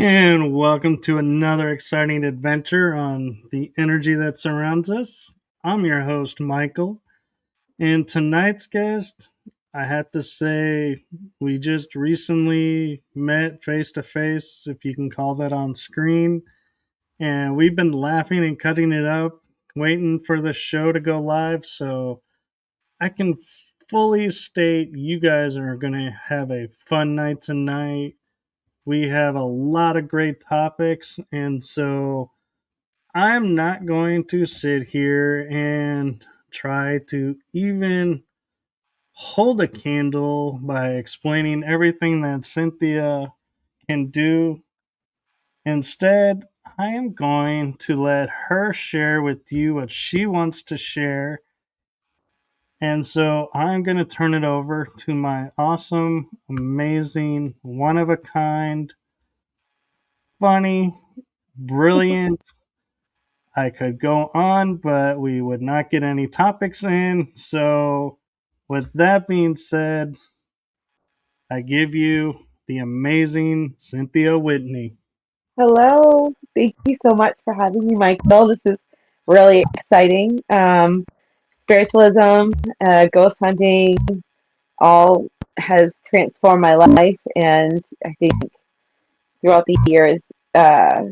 And welcome to another exciting adventure on the energy that surrounds us. I'm your host, Michael. And tonight's guest, I have to say, we just recently met face to face, if you can call that on screen. And we've been laughing and cutting it up, waiting for the show to go live. So I can fully state you guys are going to have a fun night tonight. We have a lot of great topics, and so I'm not going to sit here and try to even hold a candle by explaining everything that Cynthia can do. Instead, I am going to let her share with you what she wants to share. And so I'm going to turn it over to my awesome, amazing, one of a kind, funny, brilliant. I could go on, but we would not get any topics in. So, with that being said, I give you the amazing Cynthia Whitney. Hello. Thank you so much for having me, Michael. This is really exciting. Spiritualism, ghost hunting, all has transformed my life. And I think throughout the years, uh,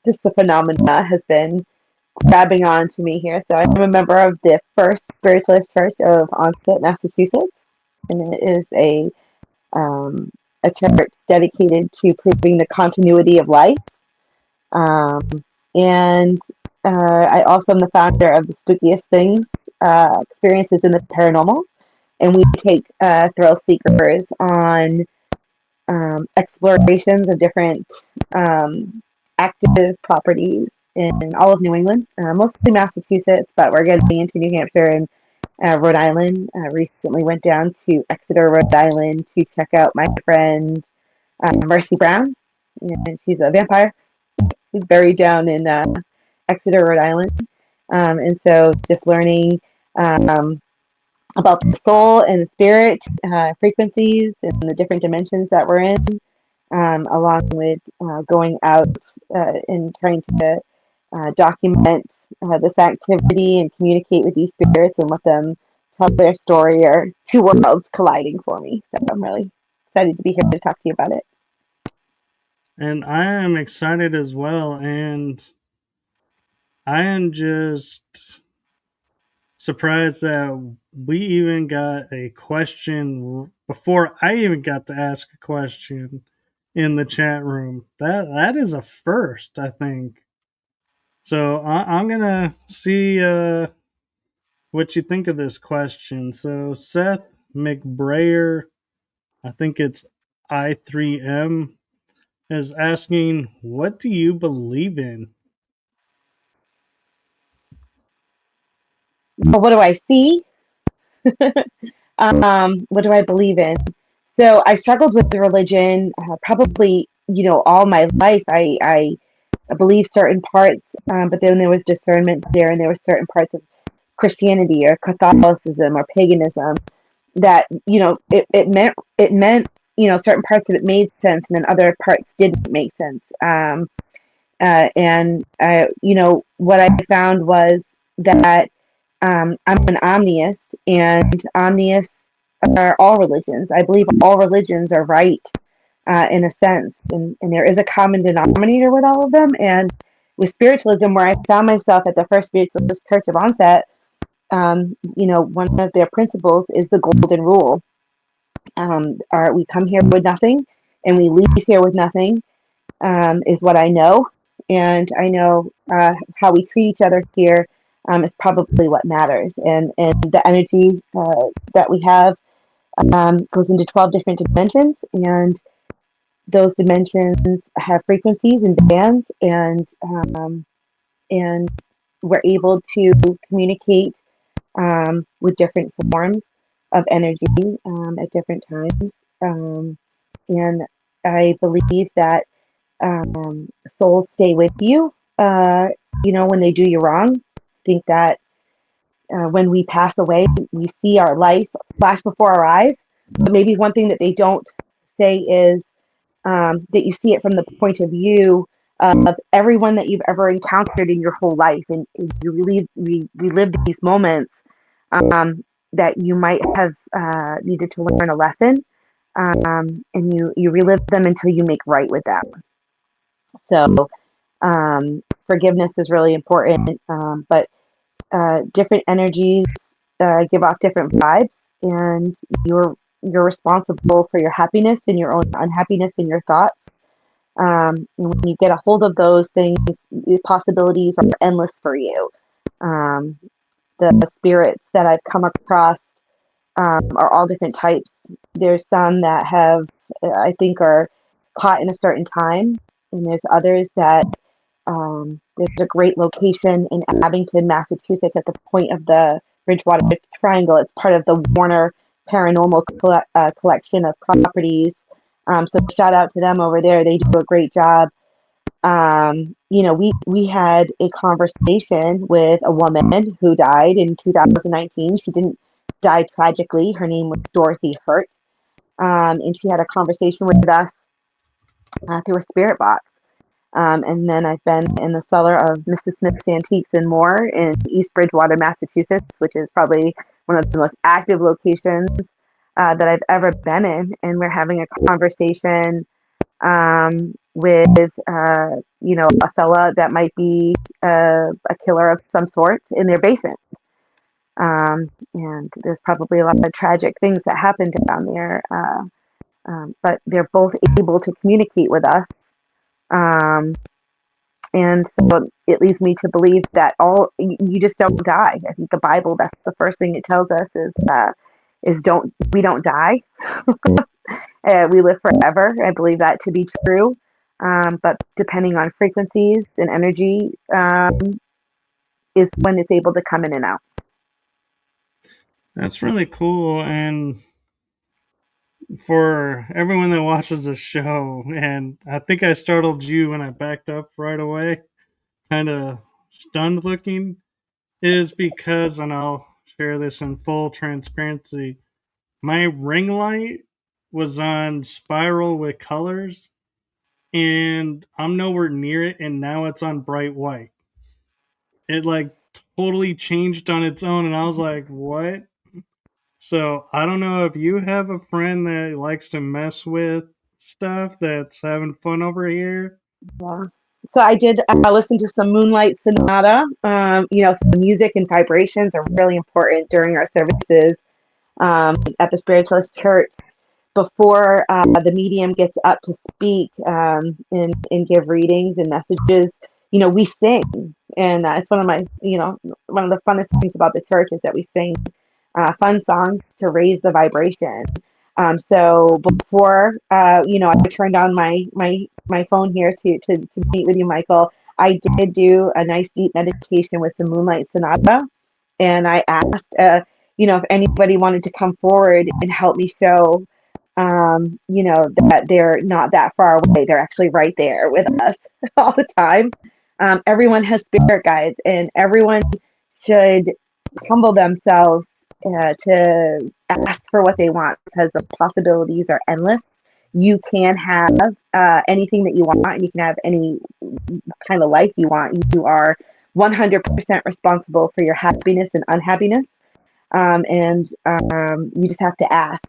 just the phenomena has been grabbing on to me here. So I'm a member of the First Spiritualist Church of Onset, Massachusetts. And it is um, a church dedicated to proving the continuity of life. Um, and I also am the founder of the Spookiest Things Experiences in the Paranormal. And we take thrill seekers on explorations of different um, active properties in all of New England, mostly Massachusetts, but we're getting into New Hampshire and Rhode Island. Recently went down to Exeter, Rhode Island to check out my friend Mercy Brown. And she's a vampire. She's buried down in Exeter, Rhode Island. And so just learning um, about the soul and the spirit frequencies and the different dimensions that we're in, along with going out and trying to document this activity and communicate with these spirits and let them tell their story or two worlds colliding for me. So I'm really excited to be here to talk to you about it. And I am excited as well. And I am just surprised that we even got a question before I even got to ask a question in the chat room. That is a first, I think. So I'm gonna see what you think of this question. So Seth McBrayer, I think it's I3M, is asking, "What do you believe in?" But what do I see? What do I believe in? So I struggled with the religion probably, all my life. I believe certain parts, but then there was discernment there, and there were certain parts of Christianity or Catholicism or paganism that it meant certain parts of it made sense, and then other parts didn't make sense. And what I found was that I'm an omniist, and omniists are all religions. I believe all religions are right in a sense, and there is a common denominator with all of them. And with spiritualism, where I found myself at the First Spiritualist Church of Onset, one of their principles is the golden rule. We come here with nothing, and we leave here with nothing, is what I know. And I know how we treat each other here is probably what matters. And the energy that we have goes into 12 different dimensions, and those dimensions have frequencies and bands, and we're able to communicate with different forms of energy at different times. And I believe that souls stay with you, when they do you wrong. I think that when we pass away, we see our life flash before our eyes. But maybe one thing that they don't say is that you see it from the point of view of everyone that you've ever encountered in your whole life, and you relive these moments that you might have needed to learn a lesson, and you relive them until you make right with them. So forgiveness is really important, but different energies give off different vibes, and you're responsible for your happiness and your own unhappiness in your thoughts. And when you get a hold of those things, the possibilities are endless for you. Um, the spirits that I've come across are all different types. There's some that have, I think, are caught in a certain time, and there's others that there's a great location in Abington, Massachusetts, at the point of the Bridgewater Triangle. It's part of the Warner Paranormal collection of properties. So shout out to them over there. They do a great job. We had a conversation with a woman who died in 2019. She didn't die tragically. Her name was Dorothy Hurt, and she had a conversation with us through a spirit box. And then I've been in the cellar of Mrs. Smith's Antiques and More in East Bridgewater, Massachusetts, which is probably one of the most active locations that I've ever been in. And we're having a conversation with, a fella that might be a killer of some sort in their basement. And there's probably a lot of tragic things that happened down there. But they're both able to communicate with us. Um, and so it leads me to believe that you just don't die. I think the Bible, that's the first thing it tells us is we don't die. We live forever. I believe that to be true. But depending on frequencies and energy, is when it's able to come in and out. That's really cool. And for everyone that watches the show, and I think I startled you when I backed up right away, kind of stunned looking, is because, and I'll share this in full transparency, my ring light was on spiral with colors, and I'm nowhere near it, and now it's on bright white. It like totally changed on its own, and I was like, what? So I don't know if you have a friend that likes to mess with stuff that's having fun over here. Yeah. So I did listen to some Moonlight Sonata. Some music and vibrations are really important during our services at the Spiritualist Church. Before the medium gets up to speak and give readings and messages, we sing, and it's one of the funnest things about the church is that we sing fun songs to raise the vibration. So before, I turned on my phone here to meet with you, Michael. I did do a nice deep meditation with the Moonlight Sonata, and I asked, if anybody wanted to come forward and help me show that they're not that far away. They're actually right there with us all the time. Everyone has spirit guides, and everyone should humble themselves to ask for what they want because the possibilities are endless. You can have anything that you want, and you can have any kind of life you want. You are 100% responsible for your happiness and unhappiness, and you just have to ask.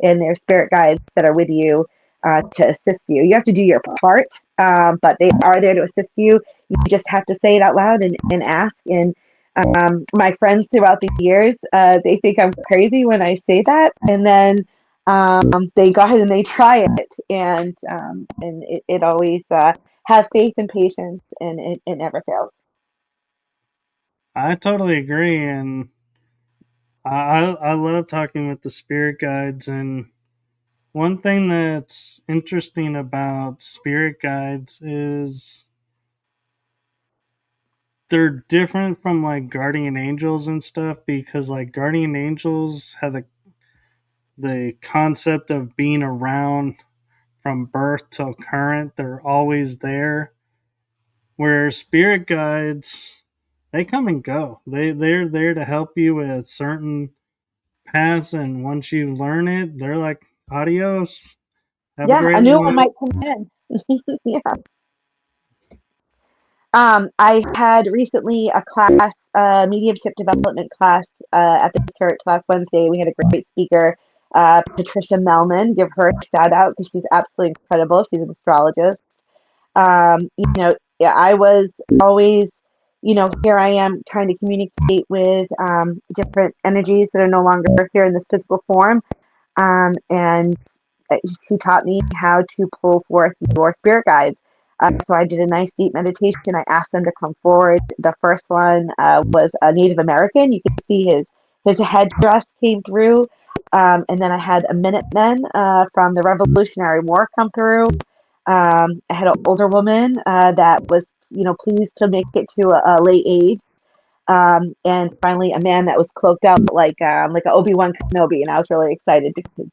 And there's spirit guides that are with you to assist you. You have to do your part, but they are there to assist you. You just have to say it out loud and ask. And my friends throughout the years, they think I'm crazy when I say that, and then they go ahead and they try it, and it always have faith and patience, and it never fails. I totally agree, and I love talking with the spirit guides. And one thing that's interesting about spirit guides is they're different from like guardian angels and stuff because like guardian angels have the concept of being around from birth till current. They're always there. Where spirit guides, they come and go. They're there to help you with certain paths, and once you learn it, they're like adios. Have a Yeah, a great new one one. might come in. Yeah. I had recently a class, mediumship development class at the church last Wednesday. We had a great speaker, Patricia Melman. Give her a shout out because she's absolutely incredible. She's an astrologist. Yeah, I was always, here I am trying to communicate with different energies that are no longer here in this physical form. And she taught me how to pull forth your spirit guides. So I did a nice deep meditation. I asked them to come forward. The first one was a Native American. You could see his headdress came through. And then I had a Minuteman from the Revolutionary War come through. I had an older woman that was, pleased to make it to a late age. And finally, a man that was cloaked out like a Obi-Wan Kenobi, and I was really excited because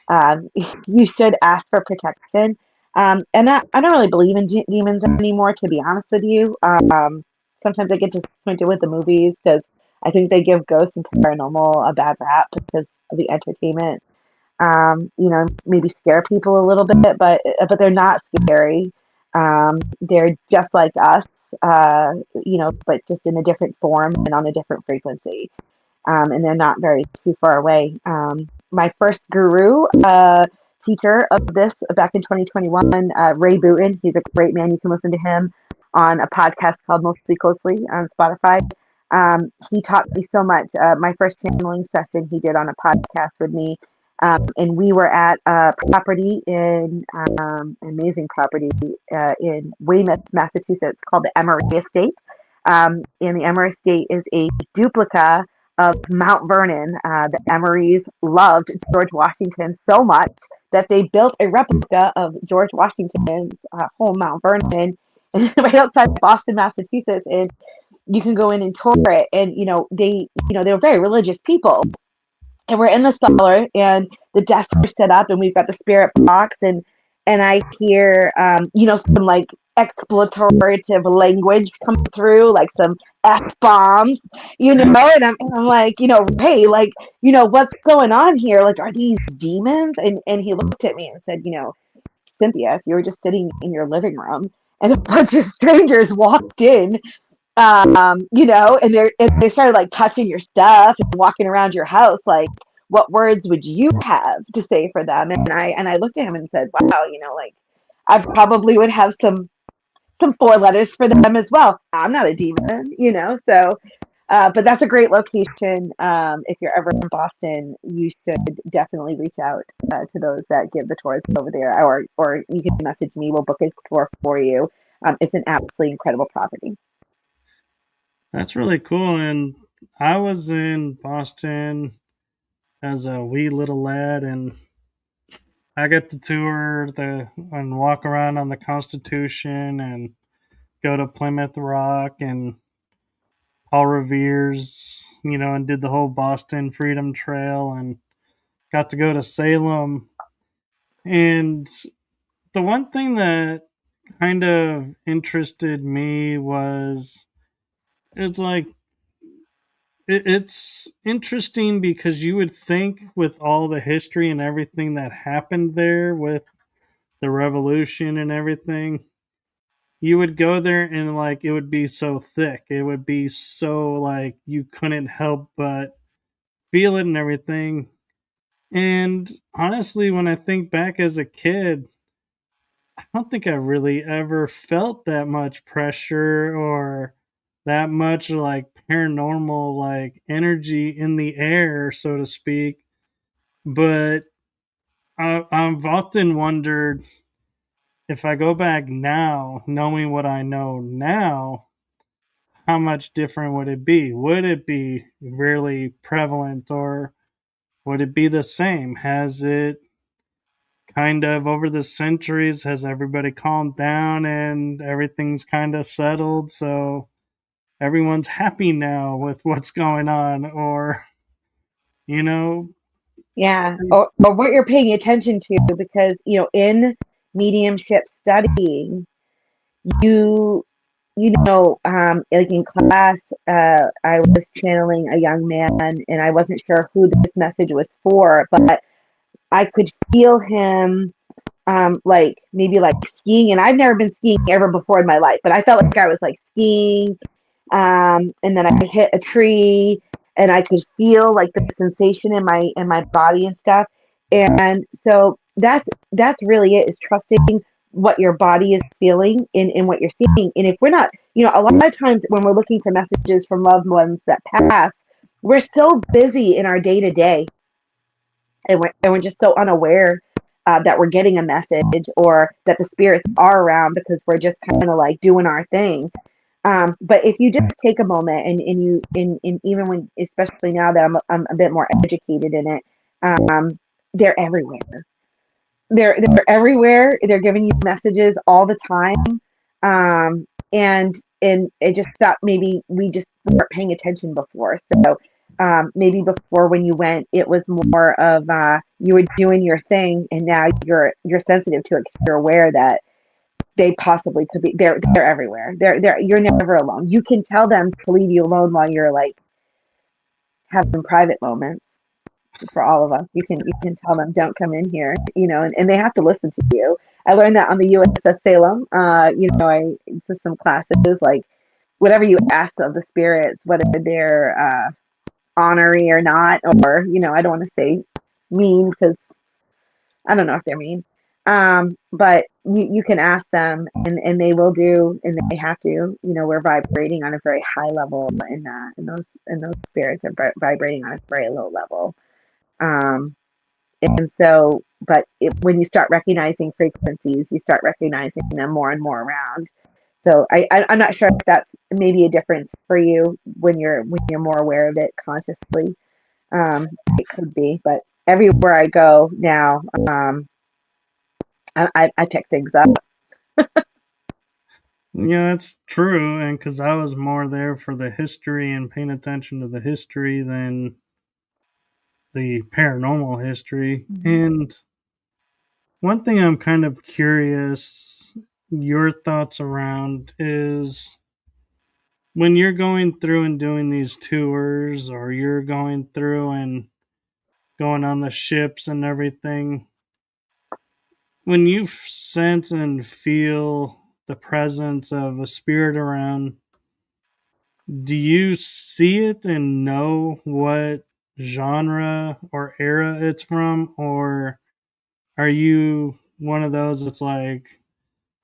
um, you should ask for protection. And I don't really believe in demons anymore, to be honest with you. Sometimes I get disappointed with the movies because I think they give ghosts and paranormal a bad rap because of the entertainment. Maybe scare people a little bit, but they're not scary. They're just like us, but just in a different form and on a different frequency. And they're not very too far away. My first guru, teacher of this back in 2021, Ray Booten. He's a great man. You can listen to him on a podcast called Mostly Closely on Spotify. He taught me so much. My first channeling session he did on a podcast with me. And we were at a property amazing property in Weymouth, Massachusetts, called the Emery Estate. And the Emery Estate is a duplica of Mount Vernon. The Emerys loved George Washington so much that they built a replica of George Washington's home, Mount Vernon, right outside Boston, Massachusetts. And you can go in and tour it. And they were very religious people, and we're in the cellar and the desks are set up and we've got the spirit box, and I hear some like explorative language come through, like some F-bombs, and I'm like, hey, like, what's going on here? Like, are these demons? And he looked at me and said, Cynthia, if you were just sitting in your living room and a bunch of strangers walked in, and they started like touching your stuff and walking around your house, like, what words would you have to say for them? And I looked at him and said, wow, like, I probably would have some four letters for them as well. I'm not a demon, so but that's a great location. If you're ever in Boston, you should definitely reach out to those that give the tours over there, or you can message me. We'll book a tour for you. It's an absolutely incredible property. That's really cool. And I was in Boston as a wee little lad, and I got to tour and walk around on the Constitution and go to Plymouth Rock and Paul Revere's, and did the whole Boston Freedom Trail and got to go to Salem. And the one thing that kind of interested me was it's like it's interesting because you would think with all the history and everything that happened there with the revolution and everything, you would go there and like it would be so thick. It would be so like you couldn't help but feel it and everything. And honestly, when I think back as a kid, I don't think I really ever felt that much pressure or that much like paranormal like energy in the air, so to speak. But I've often wondered if I go back now, knowing what I know now, how much different would it be? Would it be really prevalent or would it be the same? Has it kind of over the centuries, has everybody calmed down and everything's kind of settled? So everyone's happy now with what's going on, or, you know, Yeah, or what you're paying attention to, because in mediumship studying, you like in class, I was channeling a young man, and I wasn't sure who this message was for, but I could feel him like maybe like skiing, and I've never been skiing ever before in my life, but I felt like I was like skiing, and then I hit a tree, and I could feel like the sensation in my body and stuff. And so that's really it, is trusting what your body is feeling in what you're seeing. And if we're not, a lot of times when we're looking for messages from loved ones that pass, we're so busy in our day to day, and we're just so unaware that we're getting a message or that the spirits are around, because we're just kind of like doing our thing. But if you just take a moment, and even when, especially now that I'm a bit more educated in it, um, they're everywhere. They're everywhere. They're giving you messages all the time. And it just thought maybe we just weren't paying attention before. So maybe before, when you went, it was more of you were doing your thing, and now you're sensitive to it. You're aware that they possibly could be. They're everywhere. You're never alone. You can tell them to leave you alone while you're like having private moments. For all of us, you can tell them, don't come in here, and they have to listen to you. I learned that on the USS Salem. I took some classes, like whatever you ask of the spirits, whether they're honorary or not, or I don't want to say mean, because I don't know if they're mean. But you can ask them, and they will do, and they have to. We're vibrating on a very high level, and those spirits are vibrating on a very low level. Um, and so, but when you start recognizing frequencies, you start recognizing them more and more around. So I'm not sure if that's maybe a difference for you when you're more aware of it consciously. It could be, but everywhere I go now, I pick things up. Yeah, that's true. And because I was more there for the history and paying attention to the history than the paranormal history. Mhm. And one thing I'm kind of curious your thoughts around is when you're going through and doing these tours, or you're going through and going on the ships and everything, when you sense and feel the presence of a spirit around, do you see it and know what genre or era it's from? Or are you one of those that's like,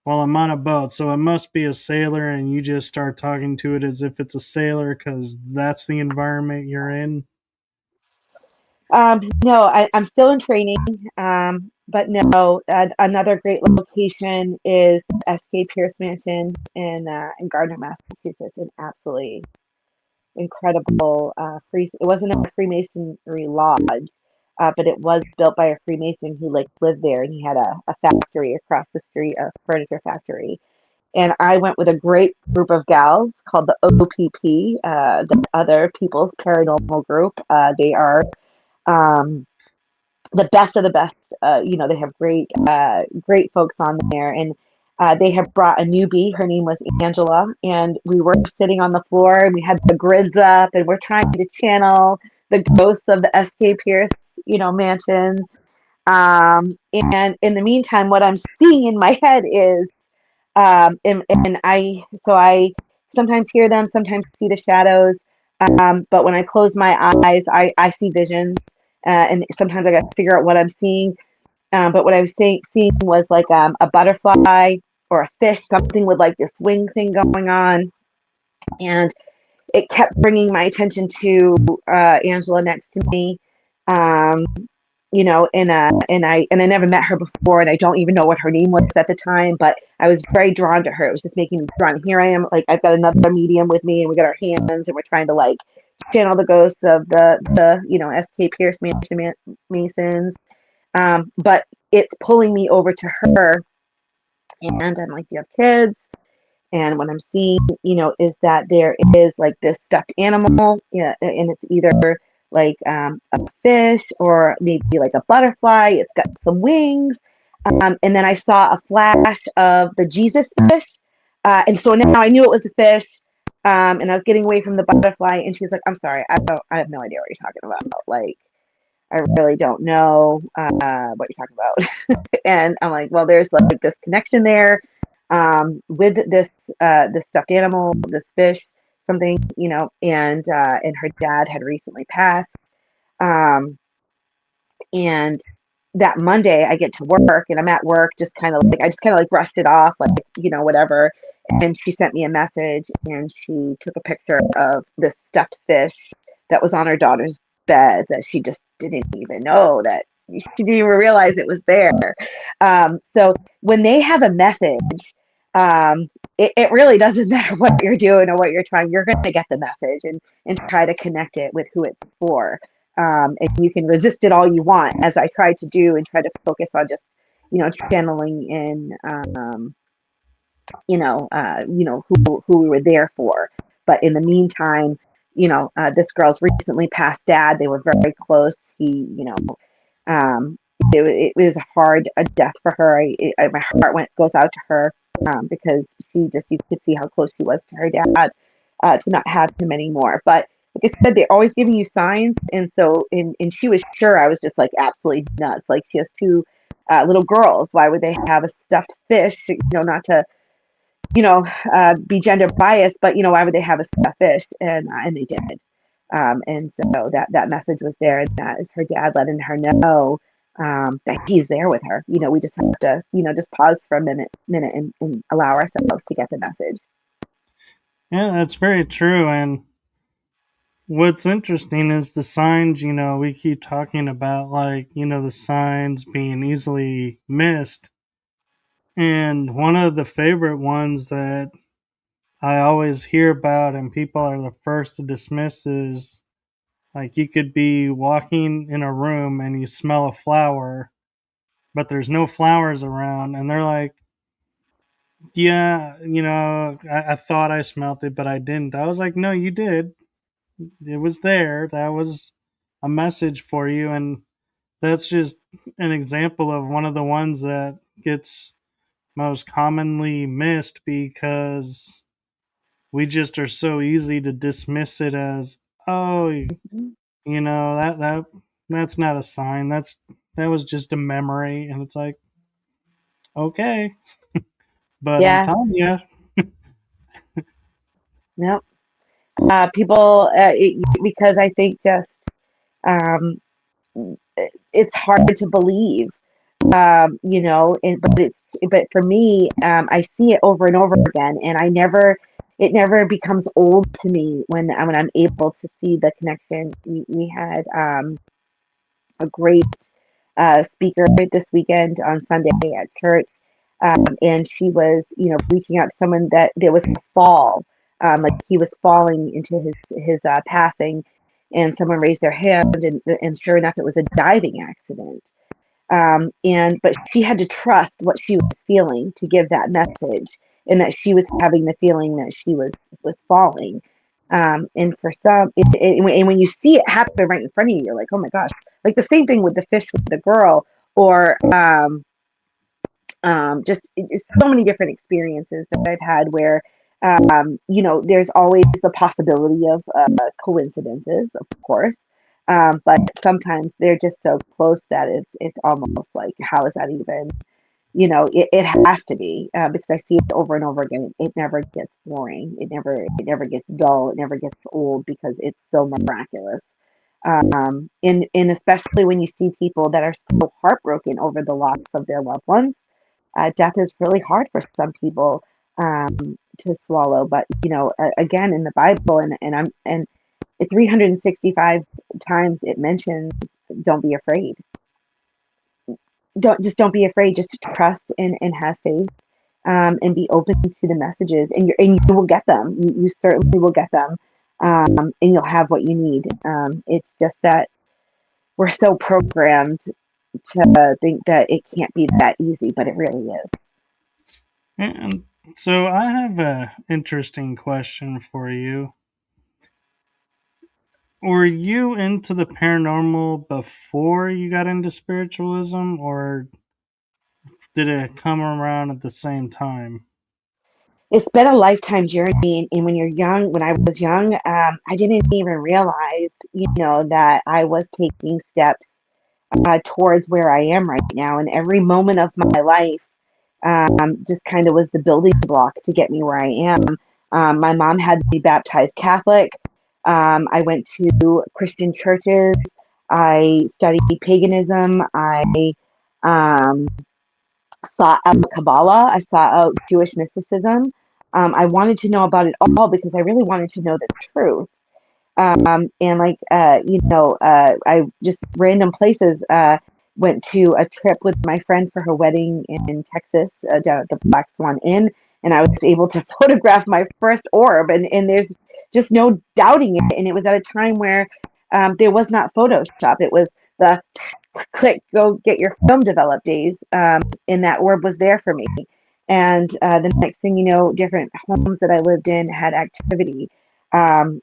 well, I'm on a boat, so it must be a sailor, and you just start talking to it as if it's a sailor because that's the environment you're in? No, I'm still in training, but no. Another great location is S.K. Pierce Mansion in Gardner, Massachusetts. An absolutely incredible free. It wasn't a Freemasonry lodge, but it was built by a Freemason who like lived there, and he had a factory across the street, a furniture factory. And I went with a great group of gals called the OPP, the Other People's Paranormal Group. They are um, the best of the best. They have great folks on there, and they have brought a newbie. Her name was Angela, and we were sitting on the floor, and we had the grids up, and we're trying to channel the ghosts of the S.K. Pierce, mansion. And in the meantime, what I'm seeing in my head is, and I sometimes hear them, sometimes see the shadows. But when I close my eyes, I see visions, and sometimes I got to figure out what I'm seeing. But what I was seeing was like a butterfly or a fish, something with like this wing thing going on. And it kept bringing my attention to Angela next to me. Um, and I never met her before, and I don't even know what her name was at the time, but I was very drawn to her. It was just making me drawn. Here I am, like I've got another medium with me, and we got our hands, and we're trying to like channel the ghosts of the S.K. Pierce Masons. But it's pulling me over to her, and I'm like, "Do you have kids?" And what I'm seeing, is that there is like this stuffed animal, yeah, and it's either like a fish or maybe like a butterfly. It's got some wings. And then I saw a flash of the Jesus fish. And so now I knew it was a fish. And I was getting away from the butterfly, and she's like, "I'm sorry, I have no idea what you're talking about." Like, I really don't know what you're talking about. And I'm like, well, there's like this connection there with this stuffed animal, this fish, something, and her dad had recently passed. Um, and that Monday I get to work and I'm at work just kind of like I just kind of like brushed it off like whatever, and she sent me a message and she took a picture of this stuffed fish that was on her daughter's bed that she just didn't even know that she didn't even realize it was there. So when they have a message, it really doesn't matter what you're doing or what you're trying, you're going to get the message and try to connect it with who it's for. And you can resist it all you want, as I tried to do, and try to focus on just, channeling in, who we were there for. But in the meantime, this girl's recently passed dad. They were very close. Um, it was hard a death for her. My heart goes out to her because you could see how close she was to her dad, to not have him anymore. But like I said, they're always giving you signs, and so and she was sure I was just like absolutely nuts. Like she has two little girls. Why would they have a stuffed fish? Not to be gender biased, but why would they have a stuffed fish? And they did. And so that message was there, and that is her dad letting her know that he's there with her. We just have to, just pause for a minute and allow ourselves to get the message. Yeah, that's very true. And what's interesting is the signs, we keep talking about, like, the signs being easily missed. And one of the favorite ones that I always hear about and people are the first to dismiss is, like, you could be walking in a room and you smell a flower, but there's no flowers around. And they're like, yeah, I thought I smelt it, but I didn't. I was like, no, you did. It was there. That was a message for you. And that's just an example of one of the ones that gets most commonly missed because we just are so easy to dismiss it as, oh, that's not a sign. That was just a memory. And it's like, okay, but I'm Yeah, telling you. no, people, because I think just um, it's hard to believe, but for me, I see it over and over again, and it never becomes old to me when I'm able to see the connection. We had a great speaker this weekend on Sunday at church, and she was, reaching out to someone that there was a fall, like he was falling into his passing, and someone raised their hand, and sure enough, it was a diving accident. And but she had to trust what she was feeling to give that message, and that she was having the feeling that she was falling. And for some, and when you see it happen right in front of you, you're like, oh my gosh! Like the same thing with the fish with the girl, or just so many different experiences that I've had where there's always the possibility of coincidences, of course, but sometimes they're just so close that it's almost like, how is that even? It has to be, because I see it over and over again. It never gets boring. It never gets dull. It never gets old because it's so miraculous. And especially when you see people that are so heartbroken over the loss of their loved ones, death is really hard for some people to swallow. But again, in the Bible, and 365 times it mentions, don't be afraid. Don't be afraid. Just trust and have faith, and be open to the messages, and you will get them. You certainly will get them, and you'll have what you need. It's just that we're so programmed to think that it can't be that easy, but it really is. And so I have a interesting question for you. Were you into the paranormal before you got into spiritualism, or did it come around at the same time? It's been a lifetime journey, and when I was young, I didn't even realize, that I was taking steps towards where I am right now. And every moment of my life just kind of was the building block to get me where I am. My mom had me baptized Catholic. I went to Christian churches. I studied paganism. I um, sought out Kabbalah. I sought out Jewish mysticism. I wanted to know about it all because I really wanted to know the truth. And like I just random places. Went to a trip with my friend for her wedding in Texas, down at the Black Swan Inn, and I was able to photograph my first orb, and there's just no doubting it. And it was at a time where there was not Photoshop; it was the click, go get your film developed days, and that orb was there for me. And the next thing you know, different homes that I lived in had activity. And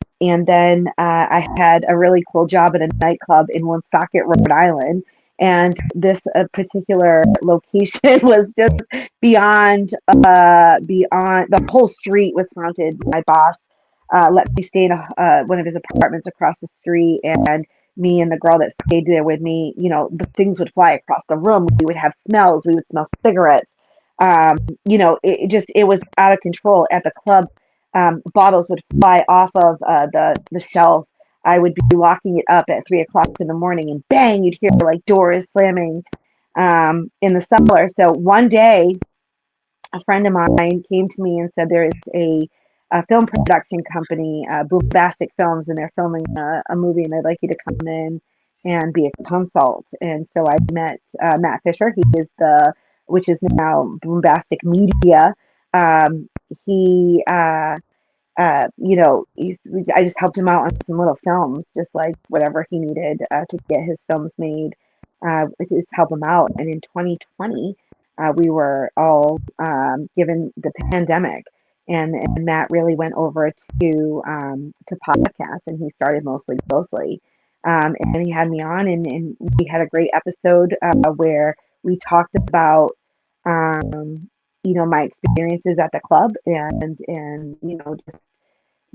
then I had a really cool job at a nightclub in Woonsocket, Rhode Island. And this particular location was just beyond. The whole street was haunted. My boss let me stay in one of his apartments across the street, and me and the girl that stayed there with me, the things would fly across the room. We would have smells. We would smell cigarettes. It was out of control at the club. Bottles would fly off of the shelf. I would be locking it up at 3 o'clock in the morning, and bang, you'd hear like doors slamming in the cellar. So one day, a friend of mine came to me and said there is a film production company, Boombastic Films, and they're filming a movie, and they'd like you to come in and be a consult. And so I met Matt Fisher. He is which is now Boombastic Media. He I just helped him out on some little films, just like whatever he needed to get his films made, just help him out. And in 2020, we were all given the pandemic, and Matt really went over to podcast, and he started mostly ghostly, and he had me on, and we had a great episode where we talked about my experiences at the club, and just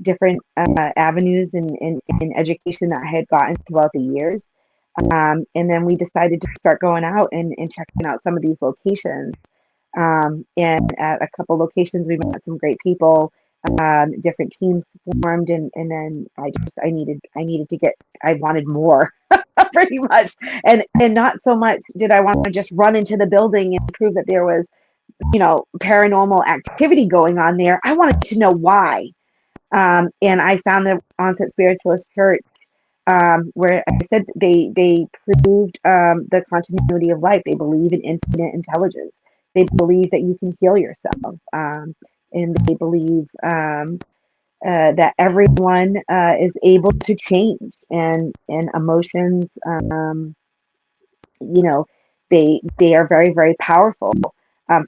different avenues in education that I had gotten throughout the years. And then we decided to start going out and checking out some of these locations. And at a couple locations, we met some great people. Different teams formed, and then I needed to get, I wanted more, pretty much. And not so much did I want to just run into the building and prove that there was, paranormal activity going on there. I wanted to know why. And I found the Onset Spiritualist Church, where I said they proved the continuity of life. They believe in infinite intelligence. They believe that you can heal yourself, and they believe that everyone is able to change, and emotions. You know, they are very, very powerful.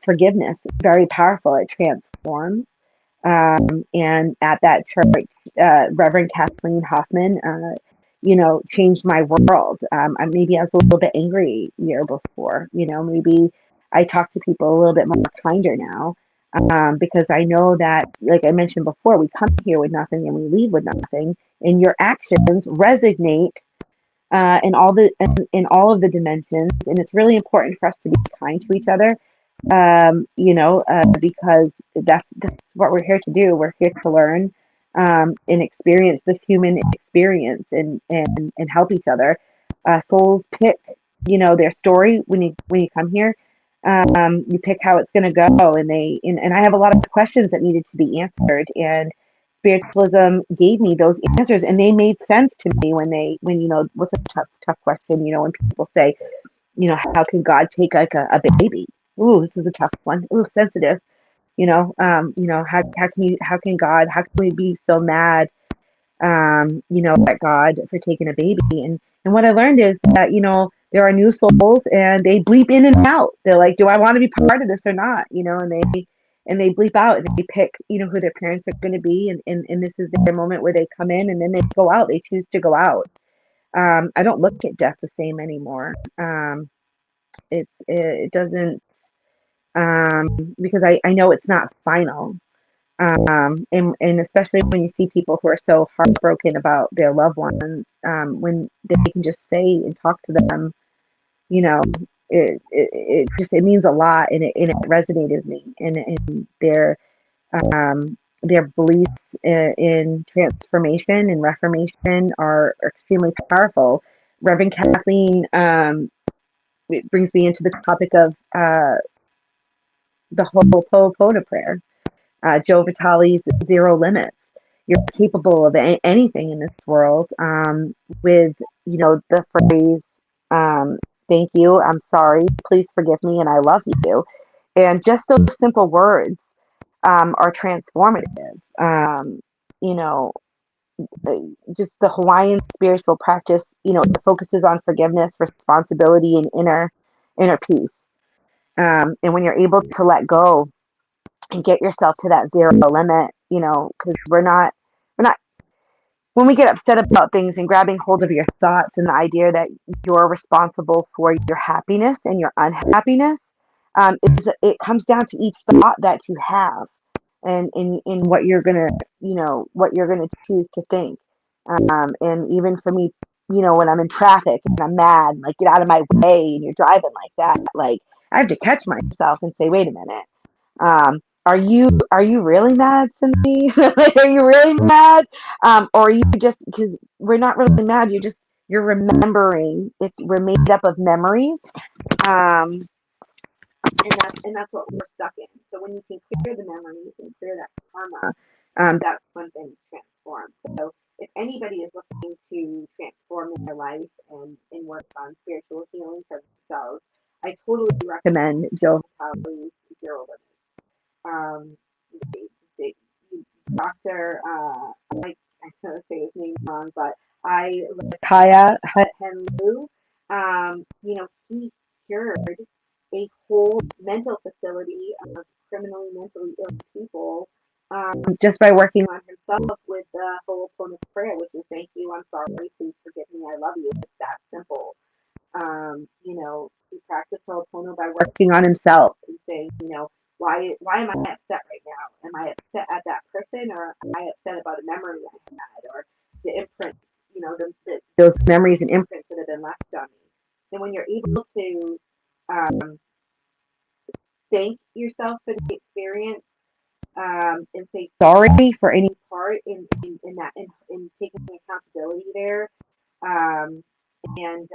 Forgiveness, very powerful. It transforms. And at that church, Reverend Kathleen Hoffman, changed my world. Maybe I was a little bit angry year before. Maybe I talk to people a little bit more kinder now, because I know that, like I mentioned before, we come here with nothing and we leave with nothing, and your actions resonate in all of the dimensions, and it's really important for us to be kind to each other, because that's what we're here to do. We're here to learn, and experience this human experience, and help each other. Souls pick, their story when you come here. You pick how it's going to go, and I have a lot of questions that needed to be answered, and spiritualism gave me those answers, and they made sense to me what's a tough question, when people say, how can God take like a baby? Ooh, this is a tough one. Ooh, sensitive. How can we be so mad, at God for taking a baby? And what I learned is that, there are new souls, and they bleep in and out. They're like, do I want to be part of this or not? And they bleep out, and they pick, who their parents are going to be. And this is their moment where they come in, and then they go out. They choose to go out. I don't look at death the same anymore. It doesn't, because I know it's not final. And especially when you see people who are so heartbroken about their loved ones, when they can just say and talk to them, you know, it means a lot, and it resonated with me, and their beliefs in transformation and reformation are extremely powerful. Reverend Kathleen, it brings me into the topic of the Ho'oponopono prayer, Joe Vitale's Zero Limits. You're capable of anything in this world. With the phrase, "Thank you, I'm sorry, please forgive me, and I love you," and just those simple words are transformative. You know, just the Hawaiian spiritual practice, it focuses on forgiveness, responsibility, and inner peace. And when you're able to let go and get yourself to that zero limit, because we're not when we get upset about things and grabbing hold of your thoughts and the idea that you're responsible for your happiness and your unhappiness, it comes down to each thought that you have, and in what you're gonna choose to think. And even for me, when I'm in traffic and I'm mad, like, get out of my way, and you're driving like that, like, I have to catch myself and say, wait a minute, are you really mad, Cindy? Are you really mad? Or are you just, because we're not really mad, you're remembering. If we're made up of memories, um, and that's what we're stuck in. So when you can clear the memories and clear that karma, that's when things transform. So if anybody is looking to transform their life and work on spiritual healing for themselves, I totally recommend Joe Vitale's Zero Limits. Um, they, they, Dr. I'm going to say his name wrong, but Kaya Henlu, he cured a whole mental facility of criminally mentally ill people, just by working on himself with the Ho'oponopono prayer, which is "Thank you, I'm sorry, please forgive me, I love you." It's that simple. He practiced Ho'oponopono by working on himself and saying, why am I upset right now? Am I upset at that person, or am I upset about a memory I had, or the imprints, those memories and imprints that have been left on me? And when you're able to um, thank yourself for the experience, and say sorry for any part in that, in taking accountability there, um, and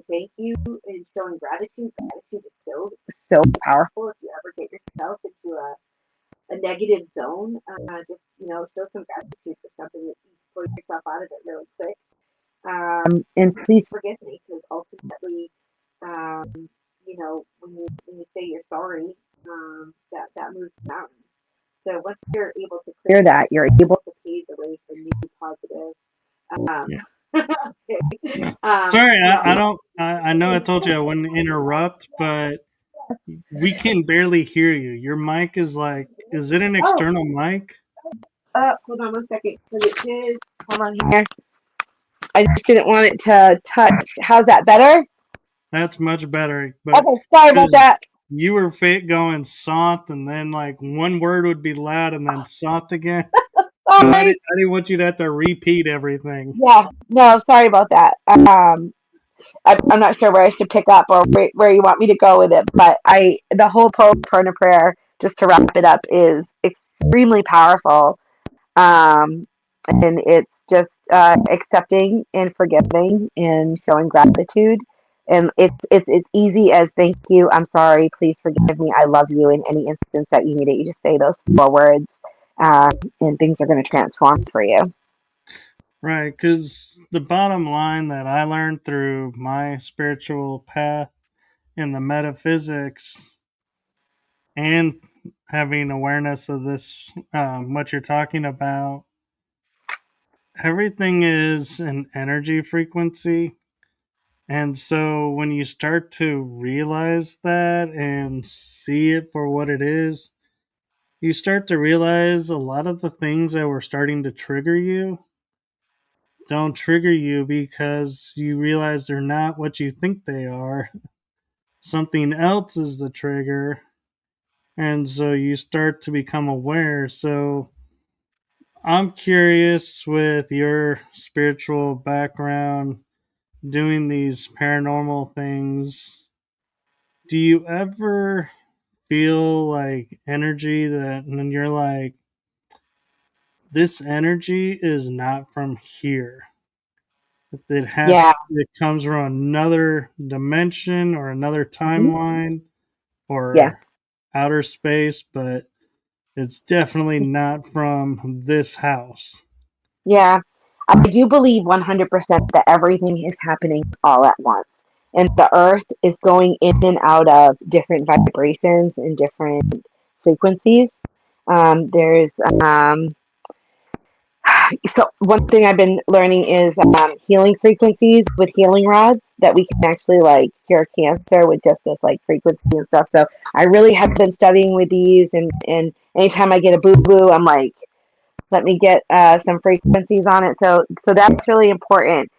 thank you, and showing gratitude. Gratitude is so powerful. If you ever get yourself into a negative zone, just show some gratitude for something that you pull yourself out of it really quick. And please forgive me, because ultimately, when you say you're sorry, that moves the mountain. So once you're able to clear that, you're able to pave the way for new positive. Yeah. Okay. No. Sorry, I Yeah. don't. I know I told you I wouldn't interrupt, but we can barely hear you. Your mic is like, is it an Oh, external mic? hold on one second. Hold on here. I just didn't want it to touch. How's that better? That's much better. But Okay, sorry about because that. you were fake going soft, and then like one word would be loud and then soft again. So Sorry. I didn't want you to have to repeat everything. Yeah, no, sorry about that. I'm not sure where I should pick up, or where you want me to go with it, but the whole Perna prayer, just to wrap it up, is extremely powerful. And it's just accepting and forgiving and showing gratitude. And it's easy as "Thank you, I'm sorry, please forgive me, I love you." In any instance that you need it, you just say those 4 words, um, and things are going to transform for you. Right, because the bottom line that I learned through my spiritual path in the metaphysics and having awareness of this, what you're talking about, everything is an energy frequency. And so when you start to realize that and see it for what it is, you start to realize a lot of the things that were starting to trigger you don't trigger you because you realize they're not what you think they are. Something else is the trigger. And so you start to become aware. So I'm curious, with your spiritual background, doing these paranormal things, Do you ever feel like energy that when you're like, this energy is not from here? Yeah, It comes from another dimension or another mhm, timeline yeah, or outer space, but it's definitely not from this house. yeah. I do believe 100% that everything is happening all at once. And the earth is going in and out of different vibrations and different frequencies. There's so one thing I've been learning is healing frequencies with healing rods that we can actually like cure cancer with just this like frequency and stuff. So I really have been studying with these, and anytime I get a boo boo, I'm like, let me get some frequencies on it. So that's really important.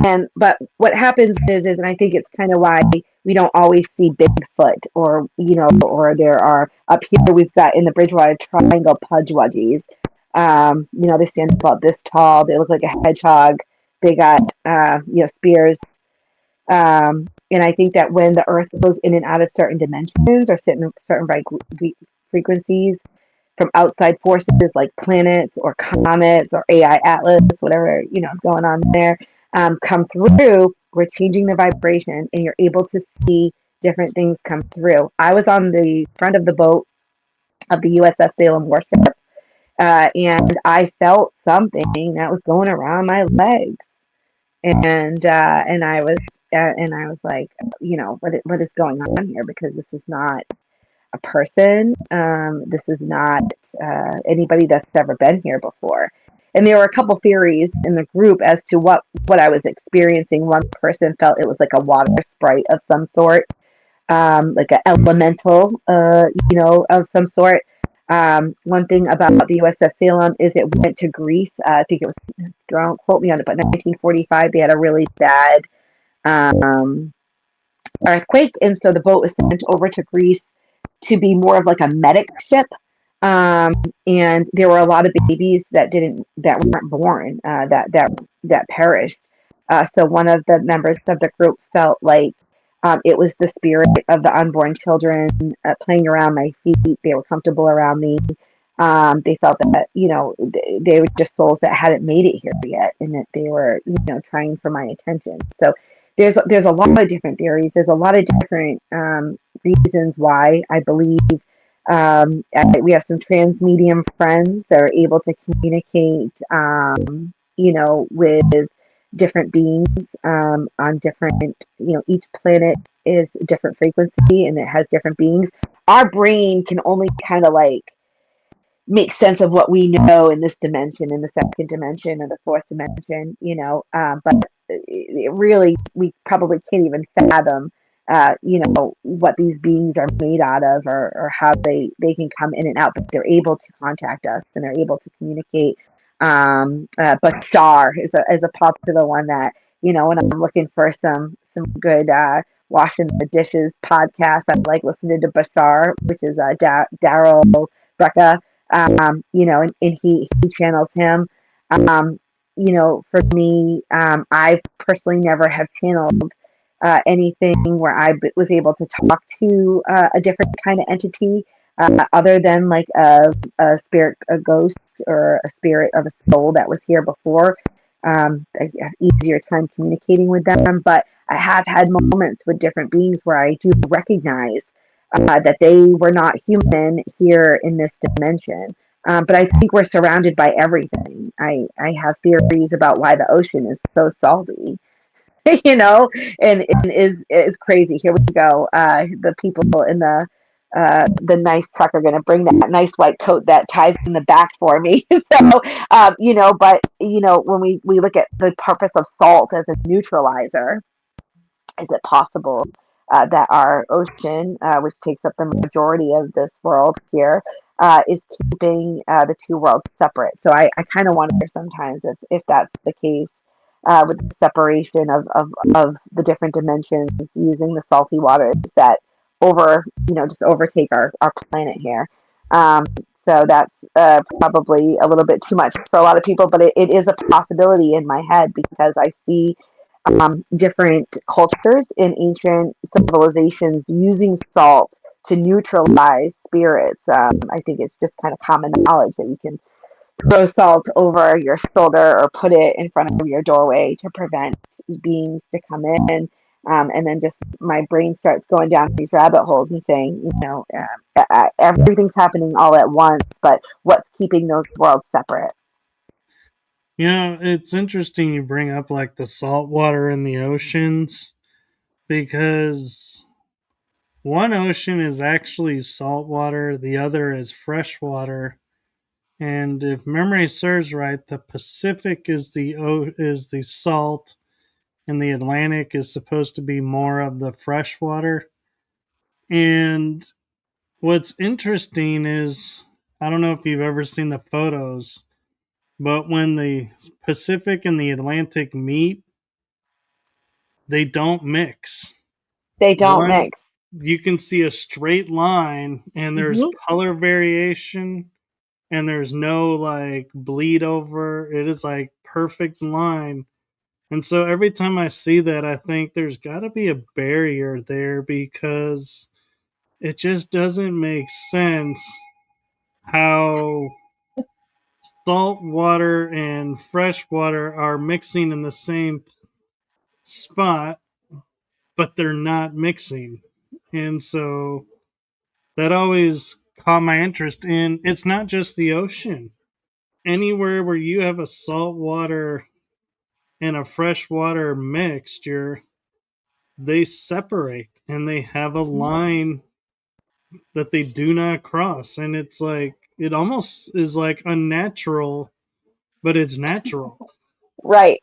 And but what happens is, and I think it's kind of why we don't always see Bigfoot, or or there are up here we've got in the Bridgewater Triangle pudgewudgies. They stand about this tall. They look like a hedgehog. They got spears. And I think that when the Earth goes in and out of certain dimensions or certain frequencies, from outside forces like planets or comets or AI Atlas, whatever is going on there, come through. We're changing the vibration, and you're able to see different things come through. I was on the front of the boat of the USS Salem warship, and I felt something that was going around my legs, and I was like, what is going on here? Because this is not a person. This is not anybody that's ever been here before. And there were a couple theories in the group as to what I was experiencing. One person felt it was like a water sprite of some sort, like an elemental, of some sort. One thing about the USS Salem is it went to Greece. I think it was, don't quote me on it, but 1945, they had a really bad um, earthquake. And so the boat was sent over to Greece to be more of like a medic ship. Um, and there were a lot of babies that weren't born, that perished. So one of the members of the group felt like it was the spirit of the unborn children playing around my feet. They were comfortable around me. They felt that they were just souls that hadn't made it here yet, and that they were trying for my attention. So there's a lot of different theories. There's a lot of different reasons why I believe. We have some trans medium friends that are able to communicate, with different beings on different, each planet is a different frequency and it has different beings. Our brain can only kind of like make sense of what we know in this dimension, in the second dimension, or the fourth dimension, but really, we probably can't even fathom, what these beings are made out of, or how they can come in and out, but they're able to contact us and they're able to communicate. Bashar is a popular one that, when I'm looking for some good washing the dishes podcast, I like listening to Bashar, which is Daryl Brecka, and he channels him. For me, I personally never have channeled anything where I was able to talk to a different kind of entity, other than like a spirit, a ghost, or a spirit of a soul that was here before. I have easier time communicating with them, but I have had moments with different beings where I do recognize that they were not human here in this dimension. But I think we're surrounded by everything. I have theories about why the ocean is so salty, you know, and is crazy. Here we go. The people in the nice truck are going to bring that nice white coat that ties in the back for me. So, but when we look at the purpose of salt as a neutralizer, is it possible that our ocean, which takes up the majority of this world here, is keeping the two worlds separate? So I kind of wonder sometimes if that's the case, with the separation of the different dimensions using the salty waters that just overtake our planet here. Um, so that's probably a little bit too much for a lot of people, but it is a possibility in my head because I see different cultures and ancient civilizations using salt to neutralize spirits. I think it's just kind of common knowledge that you can throw salt over your shoulder or put it in front of your doorway to prevent beings to come in. And then just my brain starts going down these rabbit holes and saying, everything's happening all at once, but what's keeping those worlds separate? It's interesting you bring up like the salt water in the oceans because one ocean is actually salt water, the other is fresh water. And if memory serves right, the Pacific is the salt, and the Atlantic is supposed to be more of the fresh water. And what's interesting is I don't know if you've ever seen the photos, but when the Pacific and the Atlantic meet, they don't mix. They don't One, mix. you can see a straight line, and there's Mm-hmm. color variation, and there's no like bleed over. It is like perfect line. And so every time I see that, I think there's got to be a barrier there because it just doesn't make sense how salt water and fresh water are mixing in the same spot, but they're not mixing. And so that always caught my interest in it's not just the ocean. Anywhere where you have a salt water and a freshwater mixture, they separate and they have a line that they do not cross. And it's like, it almost is like unnatural, but it's natural. Right.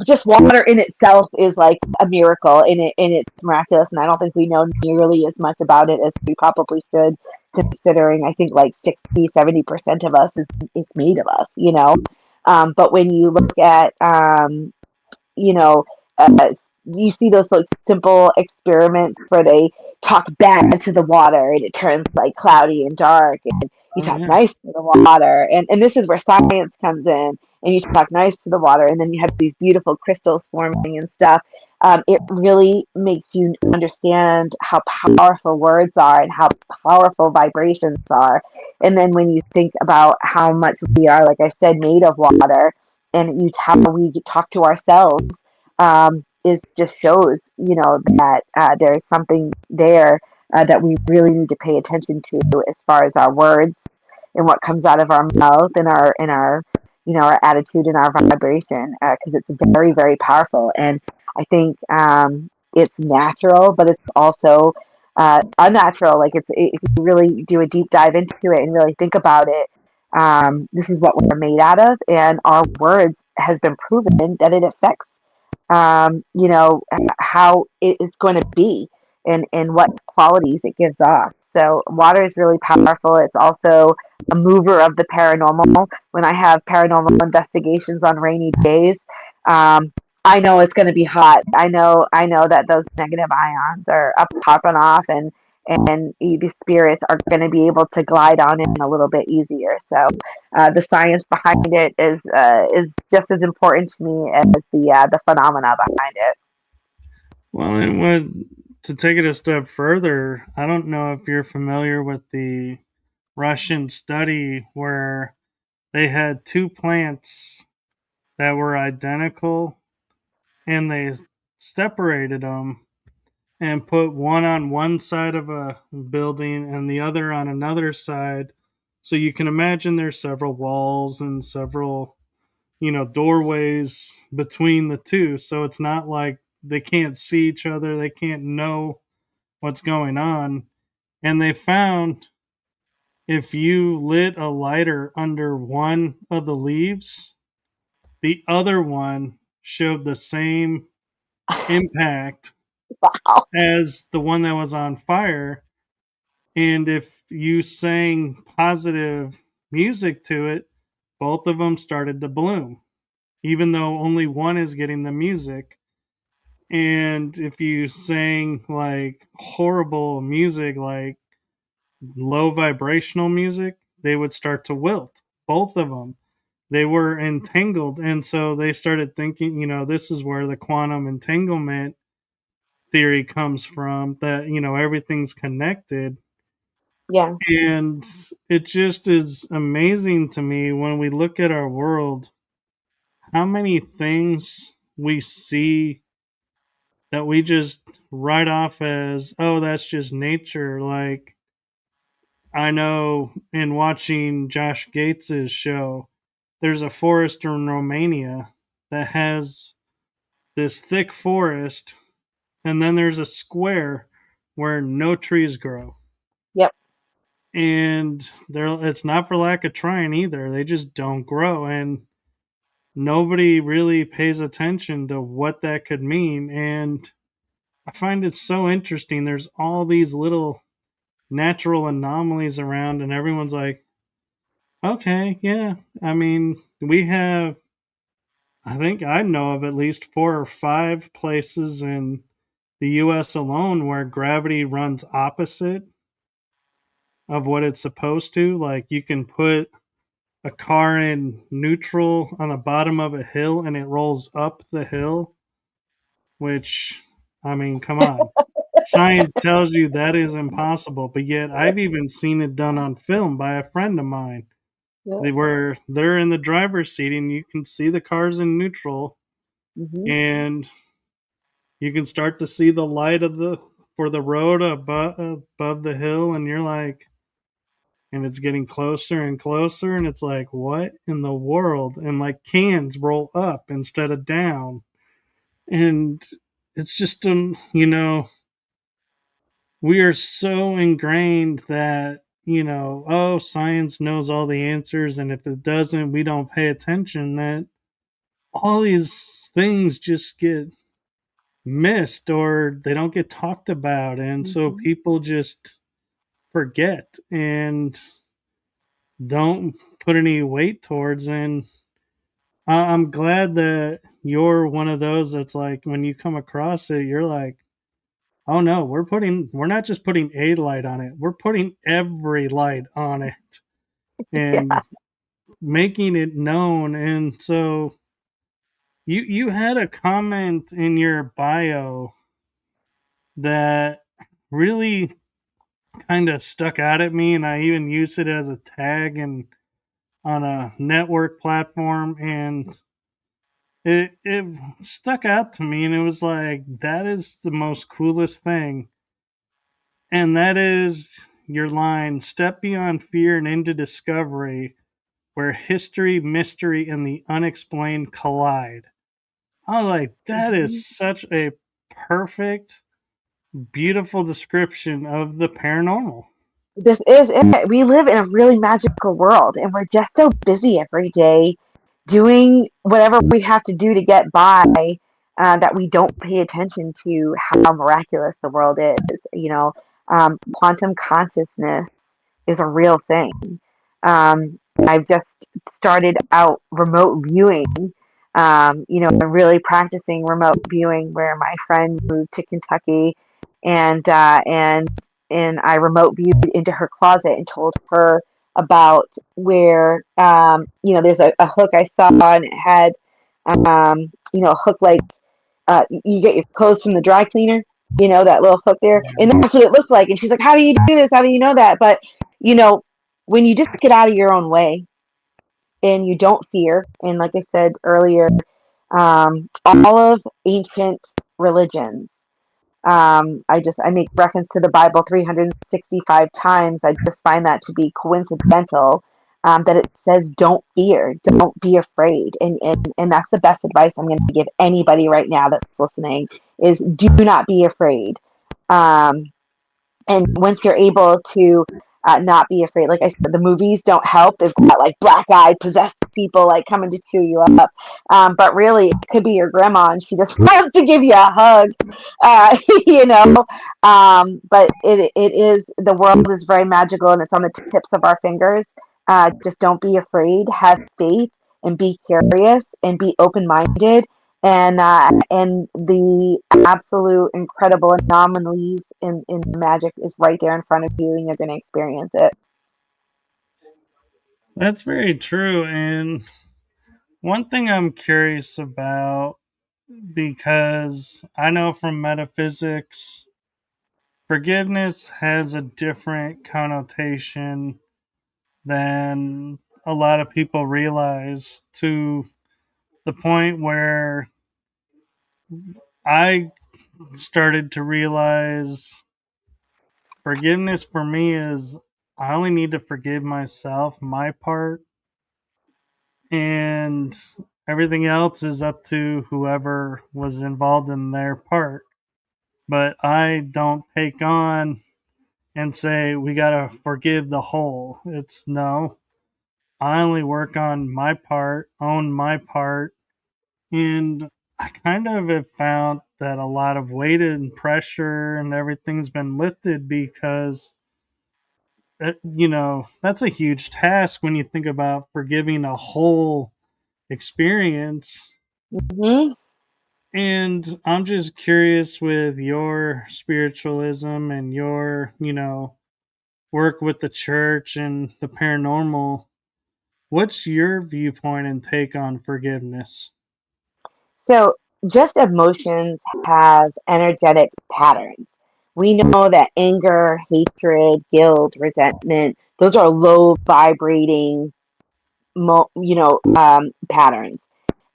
Just water in itself is like a miracle, and it's miraculous. And I don't think we know nearly as much about it as we probably should, considering I think like 60-70% of us is made of us. But when you look at you know, you see those like simple experiments where they talk bad to the water and it turns like cloudy and dark, and you Oh, talk yeah. nice to the water, and this is where science comes in, and you talk nice to the water, and then you have these beautiful crystals forming and stuff. It really makes you understand how powerful words are and how powerful vibrations are. And then when you think about how much we are, like I said, made of water, and how we talk to ourselves, is just shows that there's something there that we really need to pay attention to as far as our words and what comes out of our mouth, and our our attitude and our vibration, because it's very, very powerful. And I think it's natural, but it's also unnatural. Like if you really do a deep dive into it and really think about it, this is what we're made out of, and our words has been proven that it affects how it's going to be, and what qualities it gives off. So water is really powerful. It's also a mover of the paranormal. When I have paranormal investigations on rainy days, um, I know it's going to be hot. I know that those negative ions are up popping off, and the spirits are going to be able to glide on in a little bit easier. So the science behind it is just as important to me as the phenomena behind it. Well, and to take it a step further, I don't know if you're familiar with the Russian study where they had two plants that were identical and they separated them and put one on one side of a building and the other on another side. So you can imagine there's several walls and several, doorways between the two. So it's not like they can't see each other, they can't know what's going on. And they found if you lit a lighter under one of the leaves, the other one showed the same impact Wow. as the one that was on fire. And if you sang positive music to it, both of them started to bloom, even though only one is getting the music. And if you sang like horrible music, like low vibrational music, they would start to wilt, both of them. they were entangled. And so they started thinking, this is where the quantum entanglement theory comes from, that, everything's connected. Yeah. And it just is amazing to me when we look at our world, how many things we see that we just write off as, oh, that's just nature. Like, I know in watching Josh Gates's show, there's a forest in Romania that has this thick forest, and then there's a square where no trees grow. Yep. And it's not for lack of trying either. They just don't grow. And nobody really pays attention to what that could mean. And I find it so interesting. There's all these little natural anomalies around, and everyone's like, okay, yeah. I mean, we have, I think I know of at least 4 or 5 places in the US alone where gravity runs opposite of what it's supposed to. Like, you can put a car in neutral on the bottom of a hill and it rolls up the hill, which, I mean, come on. Science tells you that is impossible, but yet I've even seen it done on film by a friend of mine. Yep. They're in the driver's seat and you can see the cars in neutral, Hmm. and you can start to see the light of the for the road above the hill, and you're like, and it's getting closer and closer, and it's like, what in the world? And like, cans roll up instead of down, and it's just we are so ingrained that, oh, science knows all the answers, and if it doesn't, we don't pay attention, that all these things just get missed or they don't get talked about, and so Hmm. people just forget and don't put any weight towards. And I'm glad that you're one of those that's like, when you come across it, you're like, oh no, we're not just putting a light on it, we're putting every light on it Yeah. and making it known. And so you had a comment in your bio that really kind of stuck out at me, and I even used it as a tag and on a network platform, and it stuck out to me, and it was like, that is the most coolest thing. And that is your line, step beyond fear and into discovery, where history, mystery, and the unexplained collide. I was like, that Hmm. is such a perfect, beautiful description of the paranormal. This is it. We live in a really magical world, and we're just so busy every day doing whatever we have to do to get by, that we don't pay attention to how miraculous the world is. Quantum consciousness is a real thing. I've just started out remote viewing. I'm really practicing remote viewing, where my friend moved to Kentucky, and I remote viewed into her closet and told her about where, there's a hook I saw, and it had, a hook like, you get your clothes from the dry cleaner, that little hook there. And that's what it looked like. And she's like, how do you do this? How do you know that? But, you know, when you just get out of your own way and you don't fear, and like I said earlier, all of ancient religions, I make reference to the Bible 365 times. I just find that to be coincidental. That it says, "Don't fear, don't be afraid," and that's the best advice I'm going to give anybody right now that's listening: is do not be afraid. Um, and once you're able to, not be afraid, like I said, the movies don't help. They've got like black-eyed possessed people like coming to chew you up, but really it could be your grandma and she just wants to give you a hug. uh, you know but it is, the world is very magical, and it's on the tips of our fingers. Just don't be afraid, have faith, and be curious, and be open-minded, and the absolute incredible anomalies in magic is right there in front of you, and you're going to experience it. That's very true. And One thing I'm curious about, because I know from metaphysics, forgiveness has a different connotation than a lot of people realize, to the point where I started to realize forgiveness for me is I only need to forgive myself, my part, and everything else is up to whoever was involved in their part. But I don't take on and say we got to forgive the whole. It's no. I only work on my part, own my part, and I kind of have found that a lot of weight and pressure and everything's been lifted because that's a huge task when you think about forgiving a whole experience. Hmm. And I'm just curious, with your spiritualism and your, work with the church and the paranormal, what's your viewpoint and take on forgiveness? So, just emotions have energetic patterns. We know that anger, hatred, guilt, resentment, those are low vibrating, patterns.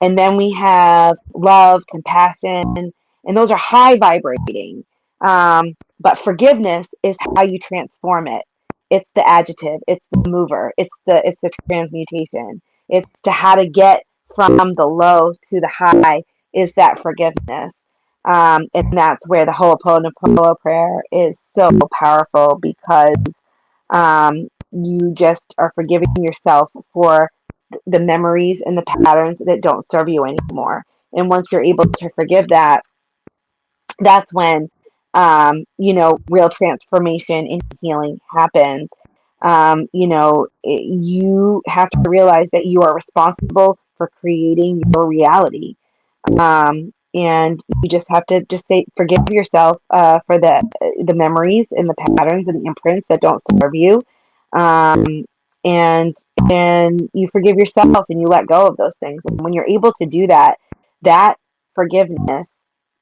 And then we have love, compassion, and those are high vibrating. But forgiveness is how you transform it. It's the adjective, it's the mover, it's the transmutation. It's to how to get from the low to the high is that forgiveness. And that's where the Ho'oponopono prayer is so powerful because you just are forgiving yourself for the memories and the patterns that don't serve you anymore. And once you're able to forgive that, that's when real transformation and healing happens. You have to realize that you are responsible for creating your reality, and you just have to just say forgive yourself for the memories and the patterns and the imprints that don't serve you, um, and you forgive yourself and you let go of those things. And when you're able to do that, that forgiveness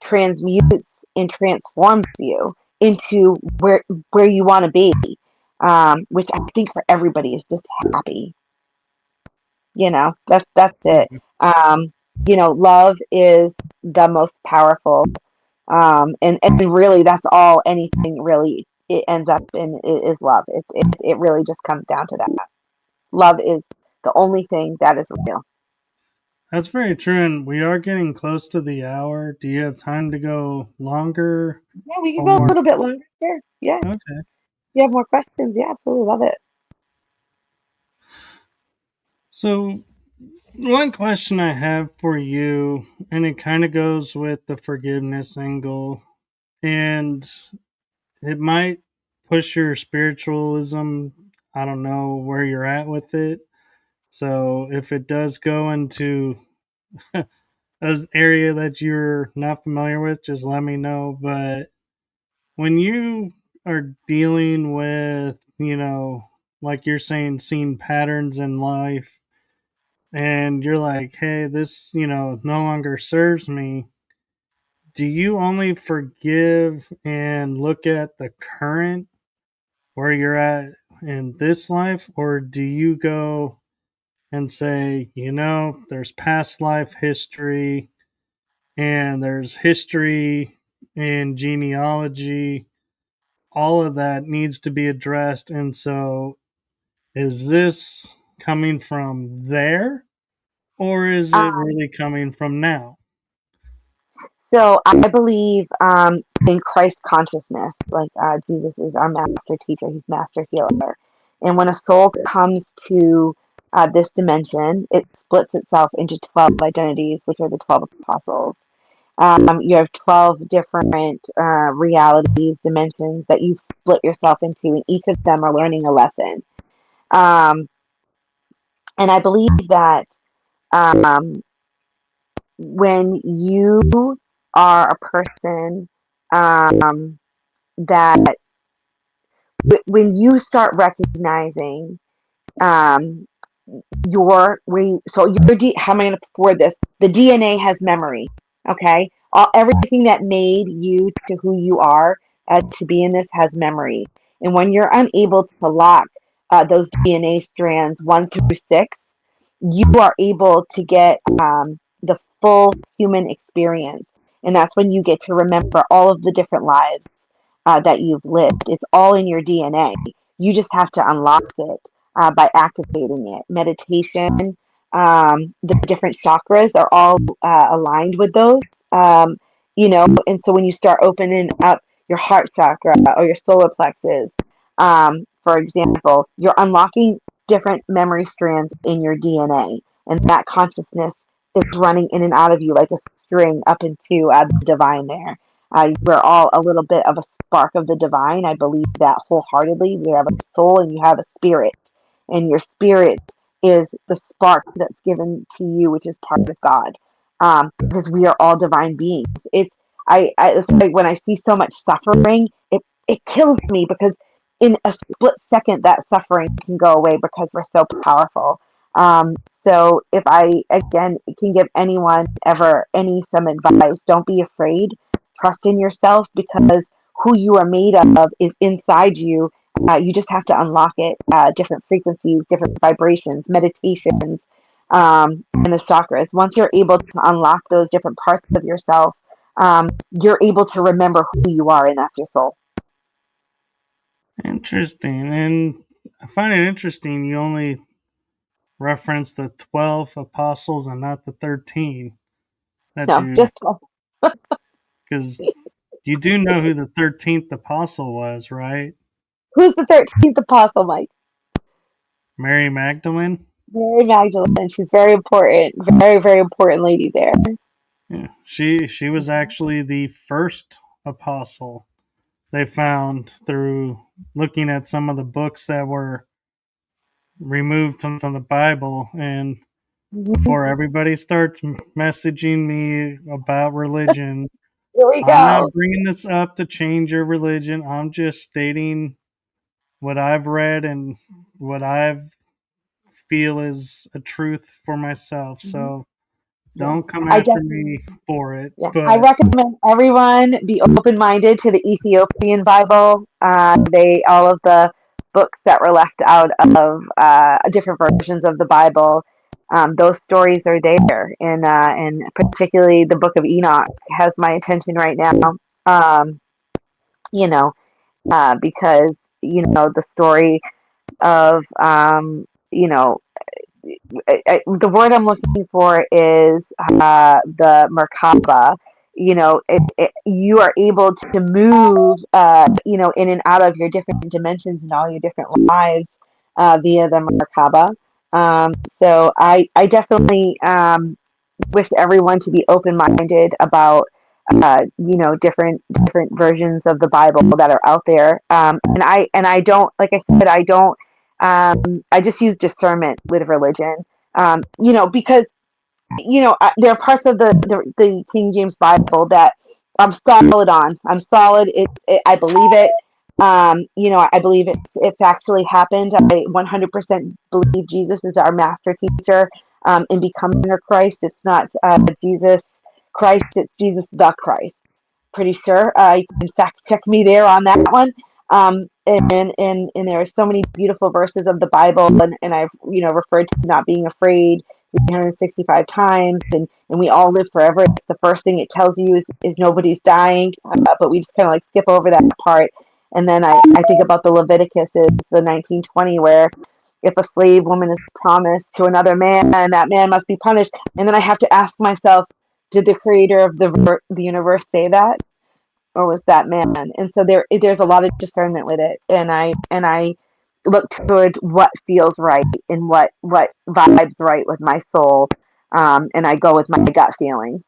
transmutes and transforms you into where you want to be, which I think for everybody is just happy. That's it. Um, Love is the most powerful, and really that's all anything really it ends up in is love. It really just comes down to that. Love is the only thing that is real. That's very true, and we are getting close to the hour. Do you have time to go longer Yeah, we can or go a more? little bit longer. Sure. Yeah. Okay. You have more questions? Yeah, absolutely love it. So, one question I have for you, and it kind of goes with the forgiveness angle, and it might push your spiritualism. I don't know where you're at with it. So, if it does go into an area that you're not familiar with, just let me know. But when you are dealing with, like you're saying, seeing patterns in life, and you're like, hey, this, no longer serves me, do you only forgive and look at the current where you're at in this life, or do you go and say, there's past life history and there's history and genealogy, all of that needs to be addressed. And so, is this coming from there, or is it really coming from now? So I believe in Christ consciousness. Like Jesus is our master teacher. He's master healer. And when a soul comes to this dimension, it splits itself into 12 identities, which are the 12 apostles. You have 12 different realities, dimensions that you split yourself into, and each of them are learning a lesson. Um, and I believe that um, when you are a person that when you start recognizing um, how am I going to word this? The DNA has memory. Okay, everything that made you to who you are to be in this has memory. And when you're unable to lock those DNA strands 1 through 6, you are able to get the full human experience. And that's when you get to remember all of the different lives that you've lived. It's all in your DNA. You just have to unlock it by activating it. Meditation, the different chakras are all aligned with those. Um, and so when you start opening up your heart chakra or your solar plexus, for example, you're unlocking different memory strands in your DNA, and that consciousness is running in and out of you like a string up into the divine there. We're all a little bit of a spark of the divine. I believe that wholeheartedly. You have a soul and you have a spirit, and your spirit is the spark that's given to you, which is part of God, because we are all divine beings. It's like when I see so much suffering, it kills me because in a split second that suffering can go away because we're so powerful. Um, so if I again can give anyone ever some advice, don't be afraid. Trust in yourself because who you are made of is inside you. You just have to unlock it. Different frequencies, different vibrations, meditations, and the chakras. Once you're able to unlock those different parts of yourself, you're able to remember who you are, and that's your soul. Interesting. And I find it interesting you only reference the 12 apostles and not the 13 that No, you, just because you do know who the 13th apostle was, right? who's the 13th apostle, Mike? Mary Magdalene. Mary Magdalene. She's very important, very, very important lady there. Yeah, she was actually the first apostle they found through looking at some of the books that were removed from the Bible. And Mhm. before everybody starts messaging me about religion, Here we I'm not go. bringing this up to change your religion. I'm just stating what I've read and what I feel is a truth for myself. Mhm. So Yeah, don't come I after definitely. me for it. Yeah, I But recommend everyone be open-minded to the Ethiopian Bible. They all of the books that were left out of different versions of the Bible. Those stories are there, and particularly the Book of Enoch has my attention right now. Um, you know, because the story of the word I'm looking for is the Merkaba. You are able to move, in and out of your different dimensions and all your different lives via the Merkaba. So I definitely wish everyone to be open-minded about different versions of the Bible that are out there. And I don't, like I said, I don't. I just use discernment with religion. Because there are parts of the King James Bible that I'm solid on. I'm solid. I believe it. I believe it factually happened. I 100% believe Jesus is our master teacher in becoming a Christ. It's not Jesus Christ. It's Jesus the Christ. Pretty sure. You can fact check me there on that one. And there are so many beautiful verses of the Bible, and I've referred to not being afraid 365 times, and we all live forever. It's the first thing it tells you is nobody's dying, but we just kind of like skip over that part. And then I think about the Leviticus, is the 1920, where if a slave woman is promised to another man, that man must be punished. And then I have to ask myself, did the creator of the universe say that, or was that man? And so there's a lot of discernment with it, and I look toward what feels right and what vibes right with my soul, and I go with my gut feeling.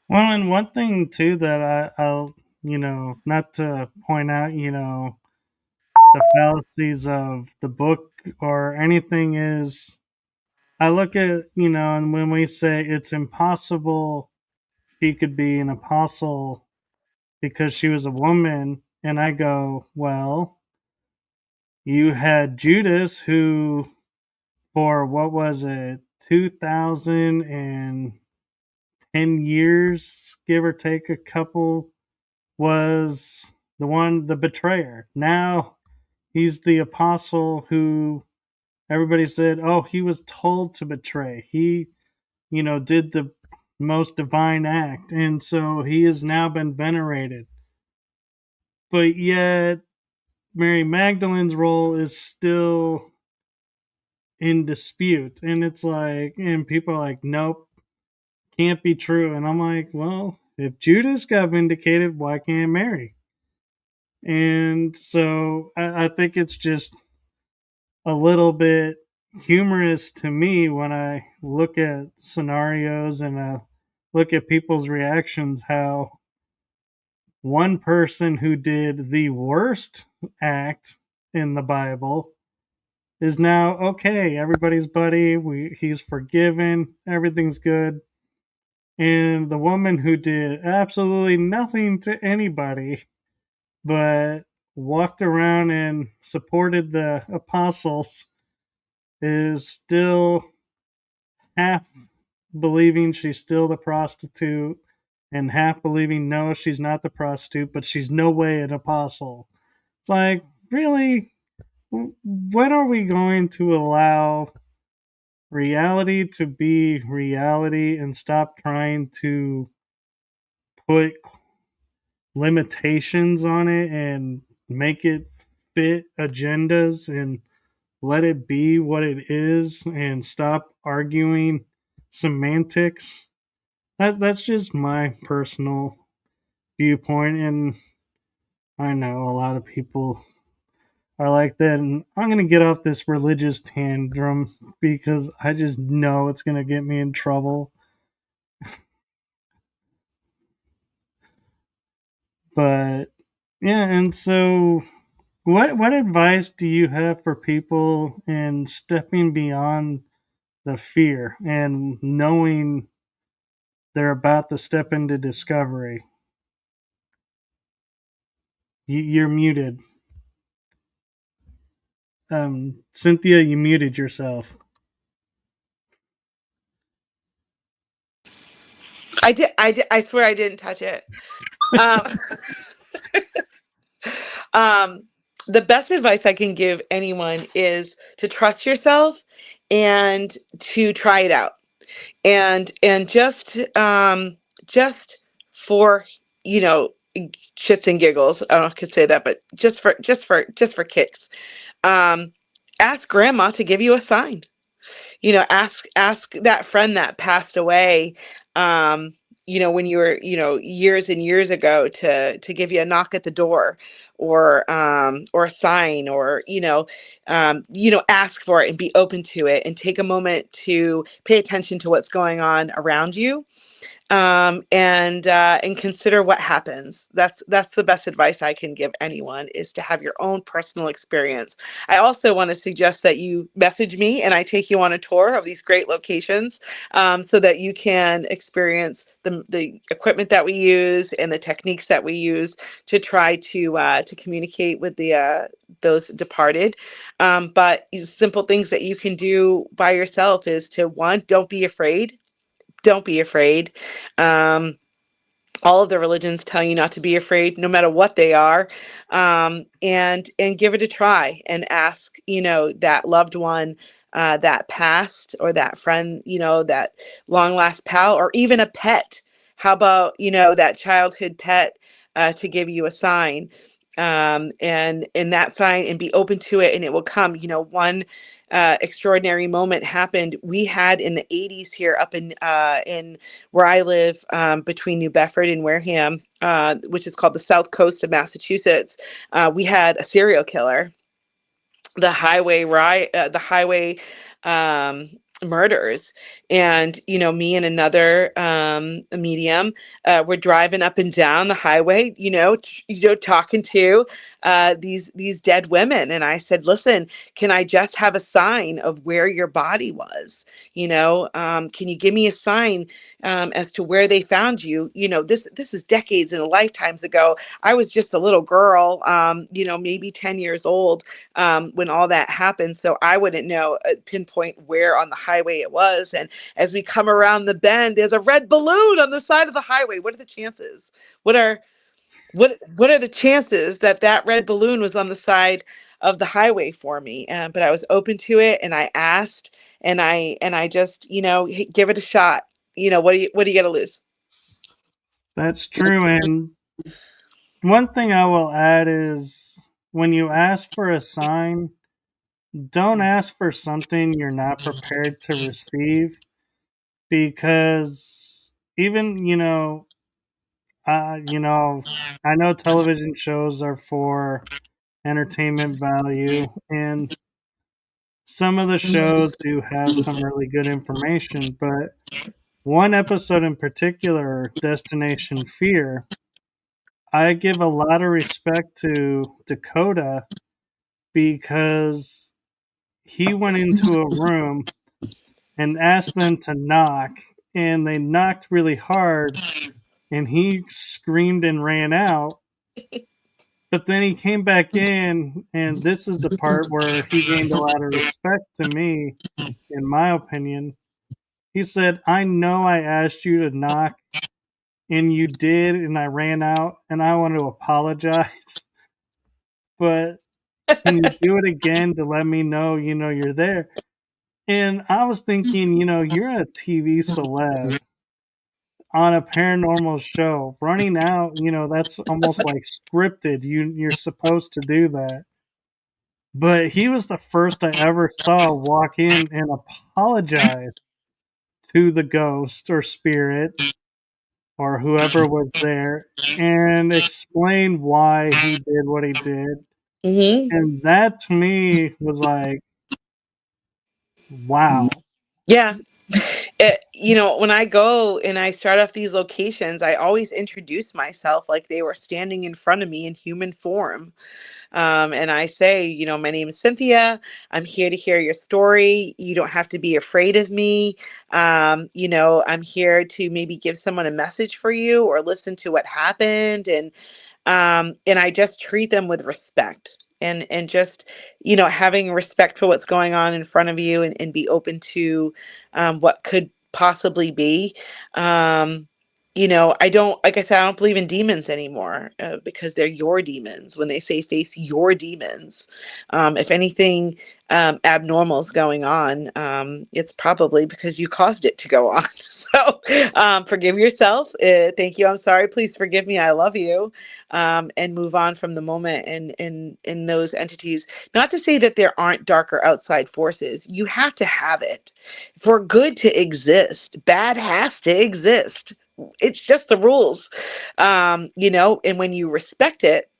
well, and one thing too that I'll not to point out the fallacies of the book or anything is I look at and when we say it's impossible she could be an apostle because she was a woman, and I go, well, you had Judas who for what was it, 2010 years, give or take a couple, was the betrayer. Now he's the apostle who everybody said, oh, he was told to betray. He, did the most divine act. And so he has now been venerated. But yet, Mary Magdalene's role is still in dispute. And it's like, and people are like, nope, can't be true. And I'm like, well, if Judas got vindicated, why can't Mary? And so I think it's just a little bit humorous to me when I look at scenarios and look at people's reactions, how one person who did the worst act in the Bible is now okay, everybody's buddy, he's forgiven, everything's good. And the woman who did absolutely nothing to anybody but walked around and supported the apostles is still half believing she's still the prostitute and half believing no, she's not the prostitute, but she's no way an apostle. It's like, really? When are we going to allow reality to be reality and stop trying to put limitations on it and make it fit agendas and let it be what it is and stop arguing semantics? That's just my personal viewpoint, and I know a lot of people are like that. And I'm gonna get off this religious tantrum because I just know it's gonna get me in trouble. But yeah, and so what advice do you have for people in stepping beyond the fear and knowing they're about to step into discovery? You're muted. Cynthia, you muted yourself. I swear I didn't touch it. Um, um, the best advice I can give anyone is to trust yourself and to try it out, and just for you know shits and giggles. I don't know if I could say that, but just for kicks, um, ask grandma to give you a sign. Ask that friend that passed away, um when you were, years and years ago, to give you a knock at the door, or a sign, or ask for it and be open to it and take a moment to pay attention to what's going on around you, and consider what happens. That's the best advice I can give anyone, is to have your own personal experience. I also want to suggest that you message me and I take you on a tour of these great locations, so that you can experience the equipment that we use and the techniques that we use to try to communicate with the those departed. But simple things that you can do by yourself is to, one, don't be afraid. Don't be afraid. Um, all of the religions tell you not to be afraid, no matter what they are, and give it a try and ask, that loved one, that passed, or that friend, that long lost pal, or even a pet. How about, that childhood pet, to give you a sign, and that sign, and be open to it, and it will come. One extraordinary moment happened. We had in the 80s here up in where I live, between New Bedford and Wareham, which is called the South Coast of Massachusetts. We had a serial killer. The highway um, murders, and me and another medium were driving up and down the highway, talking to these dead women. And I said, listen, can I just have a sign of where your body was? Can you give me a sign as to where they found you? This is decades and lifetimes ago. I was just a little girl, maybe 10 years old when all that happened. So I wouldn't know pinpoint where on the highway it was. And as we come around the bend, there's a red balloon on the side of the highway. What are the chances? What are the chances that that red balloon was on the side of the highway for me? But I was open to it, and I asked, and I just, hey, give it a shot. What do you got to lose? That's true. And one thing I will add is when you ask for a sign, don't ask for something you're not prepared to receive, because even, I know television shows are for entertainment value, and some of the shows do have some really good information, but one episode in particular, Destination Fear, I give a lot of respect to Dakota because he went into a room and asked them to knock, and they knocked really hard, and he screamed and ran out. But then he came back in, and this is the part where he gained a lot of respect to me, in my opinion. He said, I know I asked you to knock, and you did, and I ran out, and I want to apologize. But can you do it again to let me know, you're there? And I was thinking, you're a TV celeb on a paranormal show. Running out, that's almost like scripted. You're supposed to do that. But he was the first I ever saw walk in and apologize to the ghost or spirit or whoever was there and explain why he did what he did. Mm-hmm. And that to me was like, wow. Yeah. When I go and I start off these locations, I always introduce myself like they were standing in front of me in human form. And I say, my name is Cynthia. I'm here to hear your story. You don't have to be afraid of me. I'm here to maybe give someone a message for you or listen to what happened. And I just treat them with respect and just, having respect for what's going on in front of you and be open to what could possibly be. I don't, like I said, I don't believe in demons anymore because they're your demons. When they say face your demons, if anything abnormal is going on, it's probably because you caused it to go on. So forgive yourself. Thank you. I'm sorry. Please forgive me. I love you. And move on from the moment and in those entities. Not to say that there aren't darker outside forces. You have to have it. For good to exist, bad has to exist. It's just the rules. And when you respect it,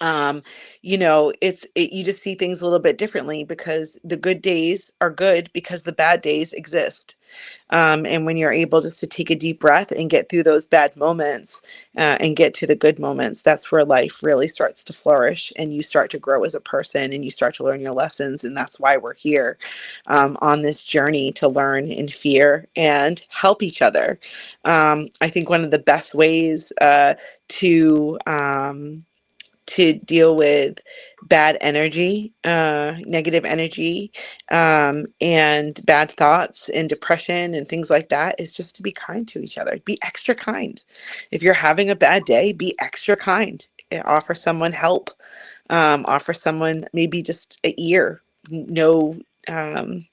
you just see things a little bit differently because the good days are good because the bad days exist. And when you're able just to take a deep breath and get through those bad moments and get to the good moments, that's where life really starts to flourish and you start to grow as a person and you start to learn your lessons. And that's why we're here on this journey to learn in fear and help each other. I think one of the best ways to deal with bad energy, negative energy, and bad thoughts and depression and things like that is just to be kind to each other. Be extra kind. If you're having a bad day, be extra kind. Offer someone help. Offer someone maybe just an ear. Um,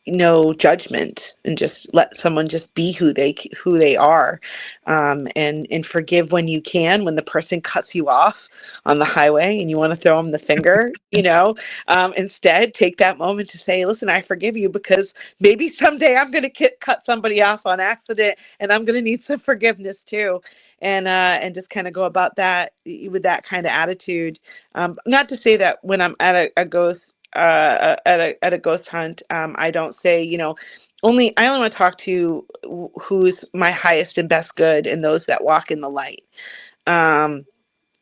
no judgment and just let someone just be who they are, and forgive when you can. When the person cuts you off on the highway and you want to throw them the finger, instead take that moment to say, listen, I forgive you because maybe someday I'm going to cut somebody off on accident and I'm going to need some forgiveness too. And just kind of go about that with that kind of attitude. Not to say that when I'm at a ghost at a ghost hunt, I don't say, I only want to talk to who's my highest and best good and those that walk in the light. Um,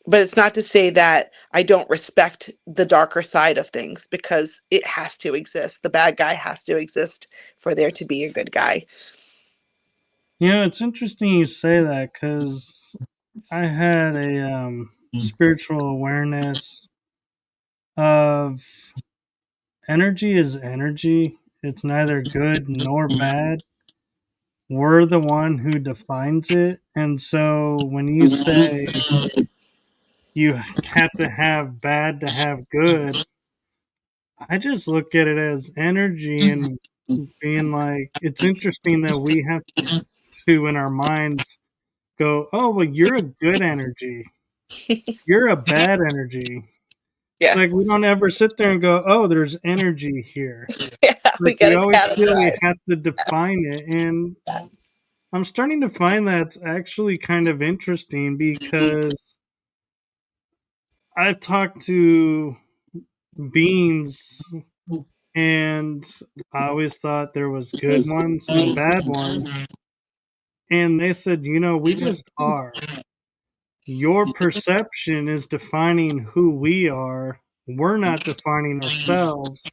But it's not to say that I don't respect the darker side of things, because it has to exist. The bad guy has to exist for there to be a good guy. It's interesting you say that because I had a spiritual awareness of energy is energy. It's neither good nor bad. We're the one who defines it. And so when you say you have to have bad to have good, I just look at it as energy and being like, it's interesting that we have to, in our minds, go, oh, well, you're a good energy. You're a bad energy. It's Yeah. like we don't ever sit there and go, oh, there's energy here. Yeah, we Like we gotta always feel we categorize. have to define it. And I'm starting to find that's actually kind of interesting because I've talked to beings and I always thought there was good ones and bad ones. And they said, we just are. Your perception is defining who we are. We're not defining ourselves.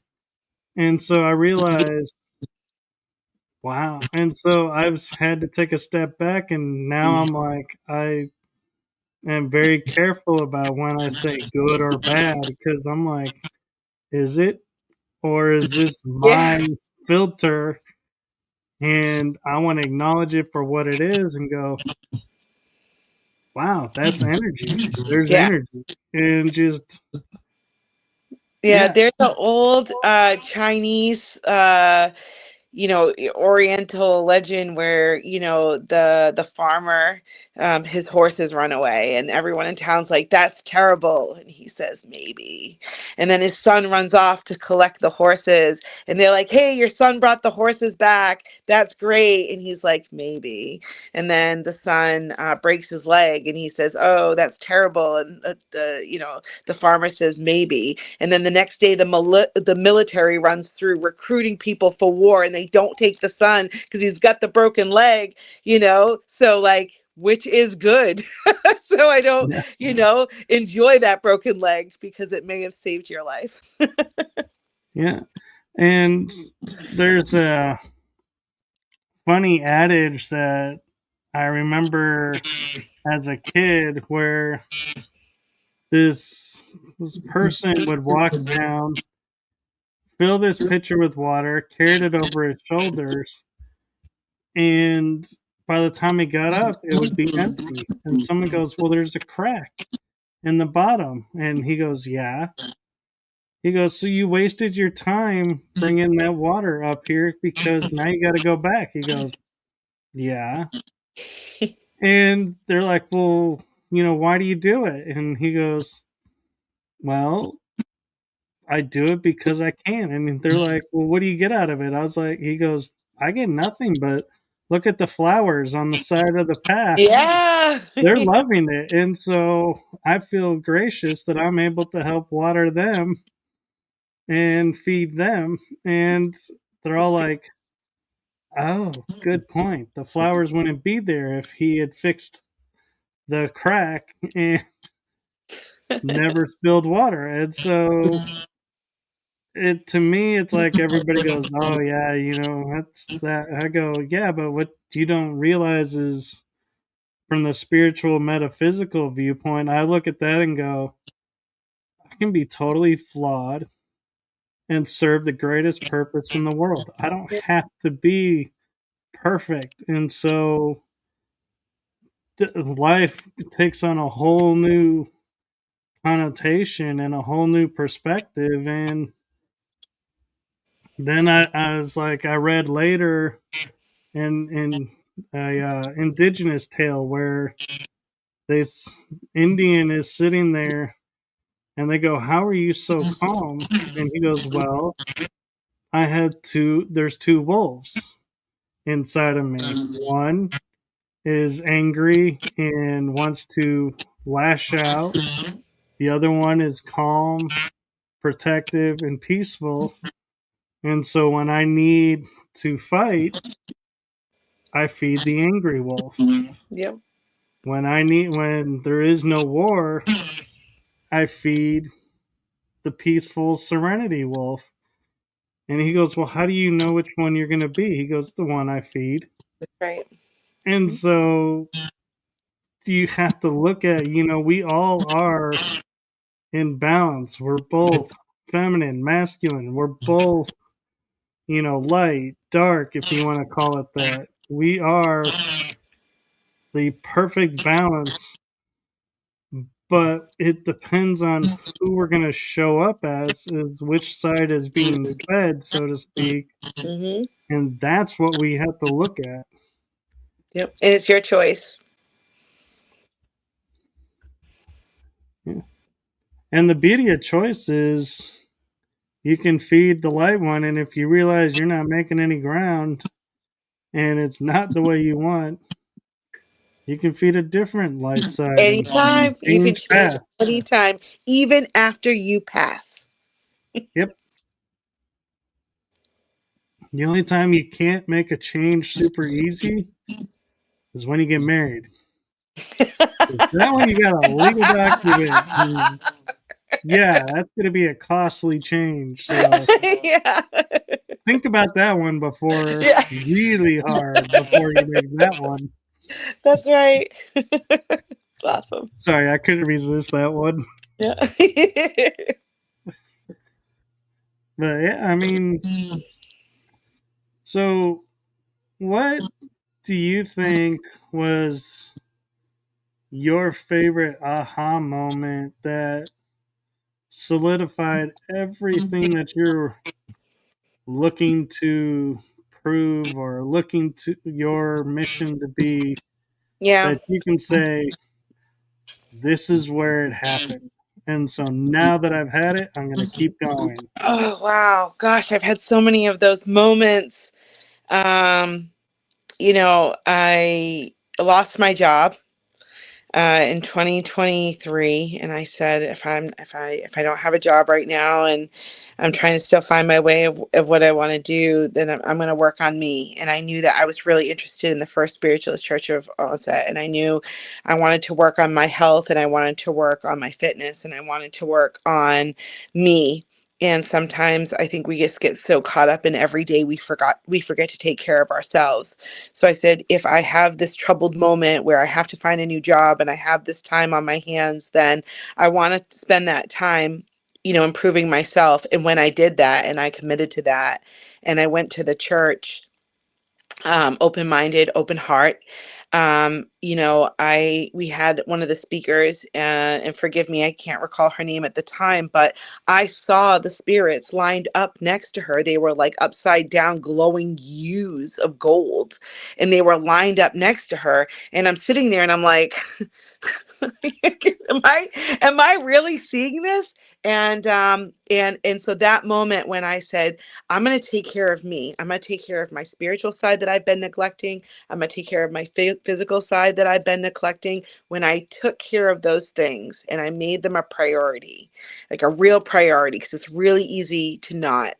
And so I realized, wow. And so I've had to take a step back, and now I'm like, I am very careful about when I say good or bad because I'm like, is it or is this Yeah. my filter? And I want to acknowledge it for what it is and go, wow, that's energy. There's Yeah. energy. And just, Yeah, yeah, there's an old Chinese Oriental legend where, the farmer, his horses run away, and everyone in town's like, that's terrible, and he says maybe. And then his son runs off to collect the horses, and they're like, hey, your son brought the horses back, that's great, and he's like, maybe. And then the son breaks his leg, and he says, oh, that's terrible, and the farmer says maybe. And then the next day, the military runs through recruiting people for war, and they don't take the son because he's got the broken leg. So, like, which is good? So I don't, yeah, enjoy that broken leg because it may have saved your life. yeah. And there's a funny adage that I remember as a kid where this person would walk down, fill this pitcher with water, carried it over his shoulders, and by the time he got up, it would be empty. And someone goes, well, there's a crack in the bottom. And he goes, yeah. He goes, so you wasted your time bringing that water up here because now you got to go back. He goes, yeah. And they're like, well, why do you do it? And he goes, well, I do it because I can. And they're like, well, what do you get out of it? I was like, he goes, I get nothing, but look at the flowers on the side of the path. Yeah. They're loving it. And so I feel gracious that I'm able to help water them and feed them. And they're all like, oh, good point. The flowers wouldn't be there if he had fixed the crack and never spilled water. And so it to me it's like everybody goes, oh yeah, that's that. I go, yeah, but what you don't realize is from the spiritual metaphysical viewpoint, I look at that and go, I can be totally flawed and serve the greatest purpose in the world. I don't have to be perfect. And so life takes on a whole new connotation and a whole new perspective. And then I was like, I read later in a indigenous tale where this Indian is sitting there and they go, how are you so calm? And he goes, well, there's two wolves inside of me. One is angry and wants to lash out. The other one is calm, protective, and peaceful. And so when I need to fight, I feed the angry wolf. Yep. when there is no war, I feed the peaceful serenity wolf. And he goes, well, how do you know which one you're going to be? He goes, the one I feed. That's right. And so you have to look at, we all are in balance. We're both feminine, masculine. We're both, light, dark, if you want to call it that. We are the perfect balance, but it depends on who we're going to show up as, is which side is being fed, so to speak. Mm-hmm. And that's what we have to look at. Yep. And it's your choice. Yeah. And the beauty of choice is you can feed the light one, and if you realize you're not making any ground and it's not the way you want, you can feed a different light side and Anytime. You can change change path. anytime, even after you pass. Yep. The only time you can't make a change super easy is when you get married. That one you got a legal document. And yeah, that's going to be a costly change. So Yeah. think about that one before, Yeah. really hard before you make that one. That's right. Awesome. Sorry, I couldn't resist that one. Yeah. But yeah, I mean, so what do you think was your favorite aha moment that solidified everything that you're looking to prove or looking to your mission to be, Yeah. that you can say, this is where it happened? And so now that I've had it, I'm going to keep going. Oh, wow. Gosh, I've had so many of those moments. Um, I lost my job in 2023, and I said, if I don't have a job right now, and I'm trying to still find my way of what I want to do, then I'm going to work on me. And I knew that I was really interested in the First Spiritualist Church of Onset, and I knew I wanted to work on my health, and I wanted to work on my fitness, and I wanted to work on me. And sometimes I think we just get so caught up in every day we forget to take care of ourselves. So I said, if I have this troubled moment where I have to find a new job and I have this time on my hands, then I want to spend that time, improving myself. And when I did that and I committed to that and I went to the church, open-minded, open heart. We had one of the speakers, and forgive me, I can't recall her name at the time, but I saw the spirits lined up next to her. They were like upside down, glowing U's of gold, and they were lined up next to her. And I'm sitting there, and I'm like, am I really seeing this? And so that moment when I said, I'm going to take care of me. I'm going to take care of my spiritual side that I've been neglecting. I'm going to take care of my physical side that I've been neglecting. When I took care of those things and I made them a priority, like a real priority, because it's really easy to not,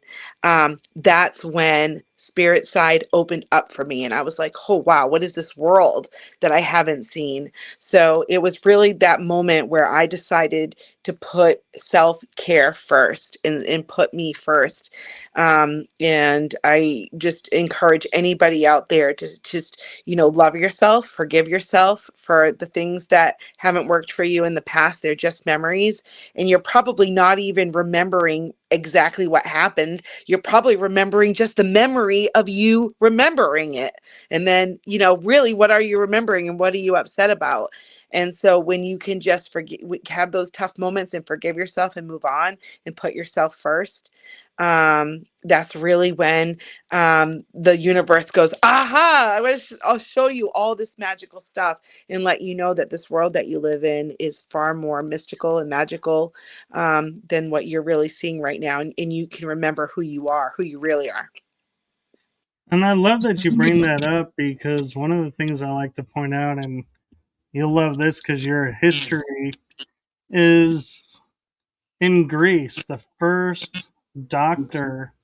that's when spirit side opened up for me. And I was like, oh, wow, what is this world that I haven't seen? So it was really that moment where I decided to put self-care first and put me first. And I just encourage anybody out there to just, love yourself, forgive yourself for the things that haven't worked for you in the past. They're just memories. And you're probably not even remembering exactly what happened. You're probably remembering just the memory of you remembering it. And then, really, what are you remembering and what are you upset about? And so when you can just have those tough moments and forgive yourself and move on and put yourself first, that's really when the universe goes, aha, I'll show you all this magical stuff and let you know that this world that you live in is far more mystical and magical than what you're really seeing right now. And you can remember who you are, who you really are. And I love that you bring that up, because one of the things I like to point out, and you'll love this because your history, is in Greece, the first doctor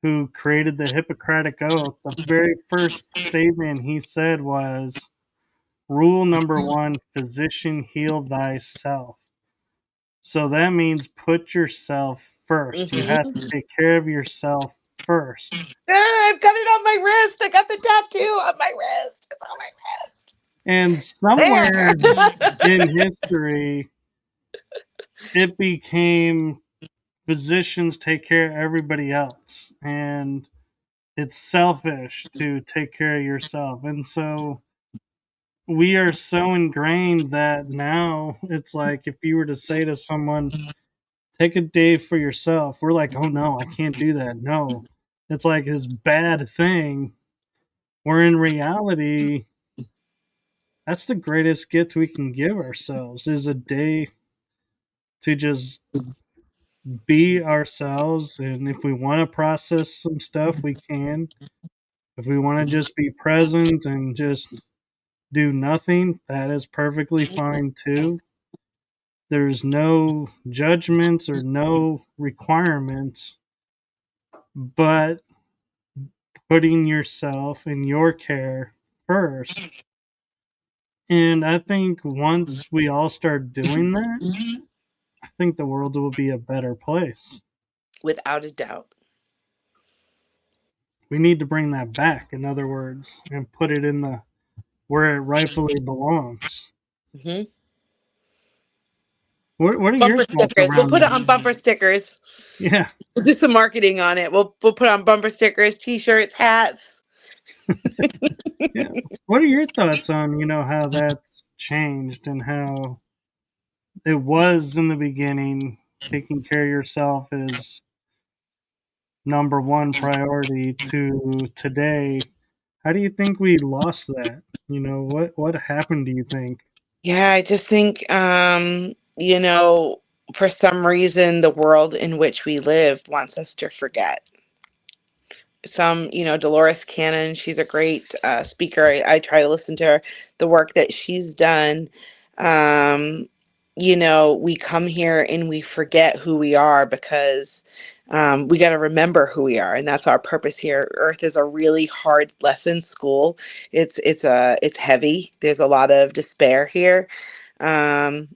who created the Hippocratic Oath, the very first statement he said was, rule number 1, physician, heal thyself. So that means put yourself first. You have to take care of yourself first. I've got it on my wrist. I got the tattoo on my wrist. It's on my wrist. And somewhere in history, it became physicians take care of everybody else. And it's selfish to take care of yourself. And so we are so ingrained that now it's like if you were to say to someone, take a day for yourself, we're like, oh no, I can't do that. No. It's like this bad thing. Where in reality, that's the greatest gift we can give ourselves is a day to just be ourselves. And if we want to process some stuff, we can. If we want to just be present and just do nothing, that is perfectly fine too. There's no judgments or no requirements, but putting yourself and your care first. And I think once we all start doing that, I think the world will be a better place. Without a doubt. We need to bring that back, in other words, and put it in the where it rightfully belongs. Mm-hmm. What are Bumper your thoughts stickers. We'll around put it that? on bumper stickers. Yeah. We'll do some marketing on it. We'll put on bumper stickers, T-shirts, hats. Yeah. What are your thoughts on, how that's changed and how it was in the beginning, taking care of yourself is number one priority to today? How do you think we lost that? What happened, do you think? Yeah, I just think, for some reason, the world in which we live wants us to forget. Dolores Cannon, she's a great speaker. I try to listen to her, the work that she's done. We come here and we forget who we are because we got to remember who we are, and that's our purpose here. Earth is a really hard lesson school. It's heavy. There's a lot of despair here, and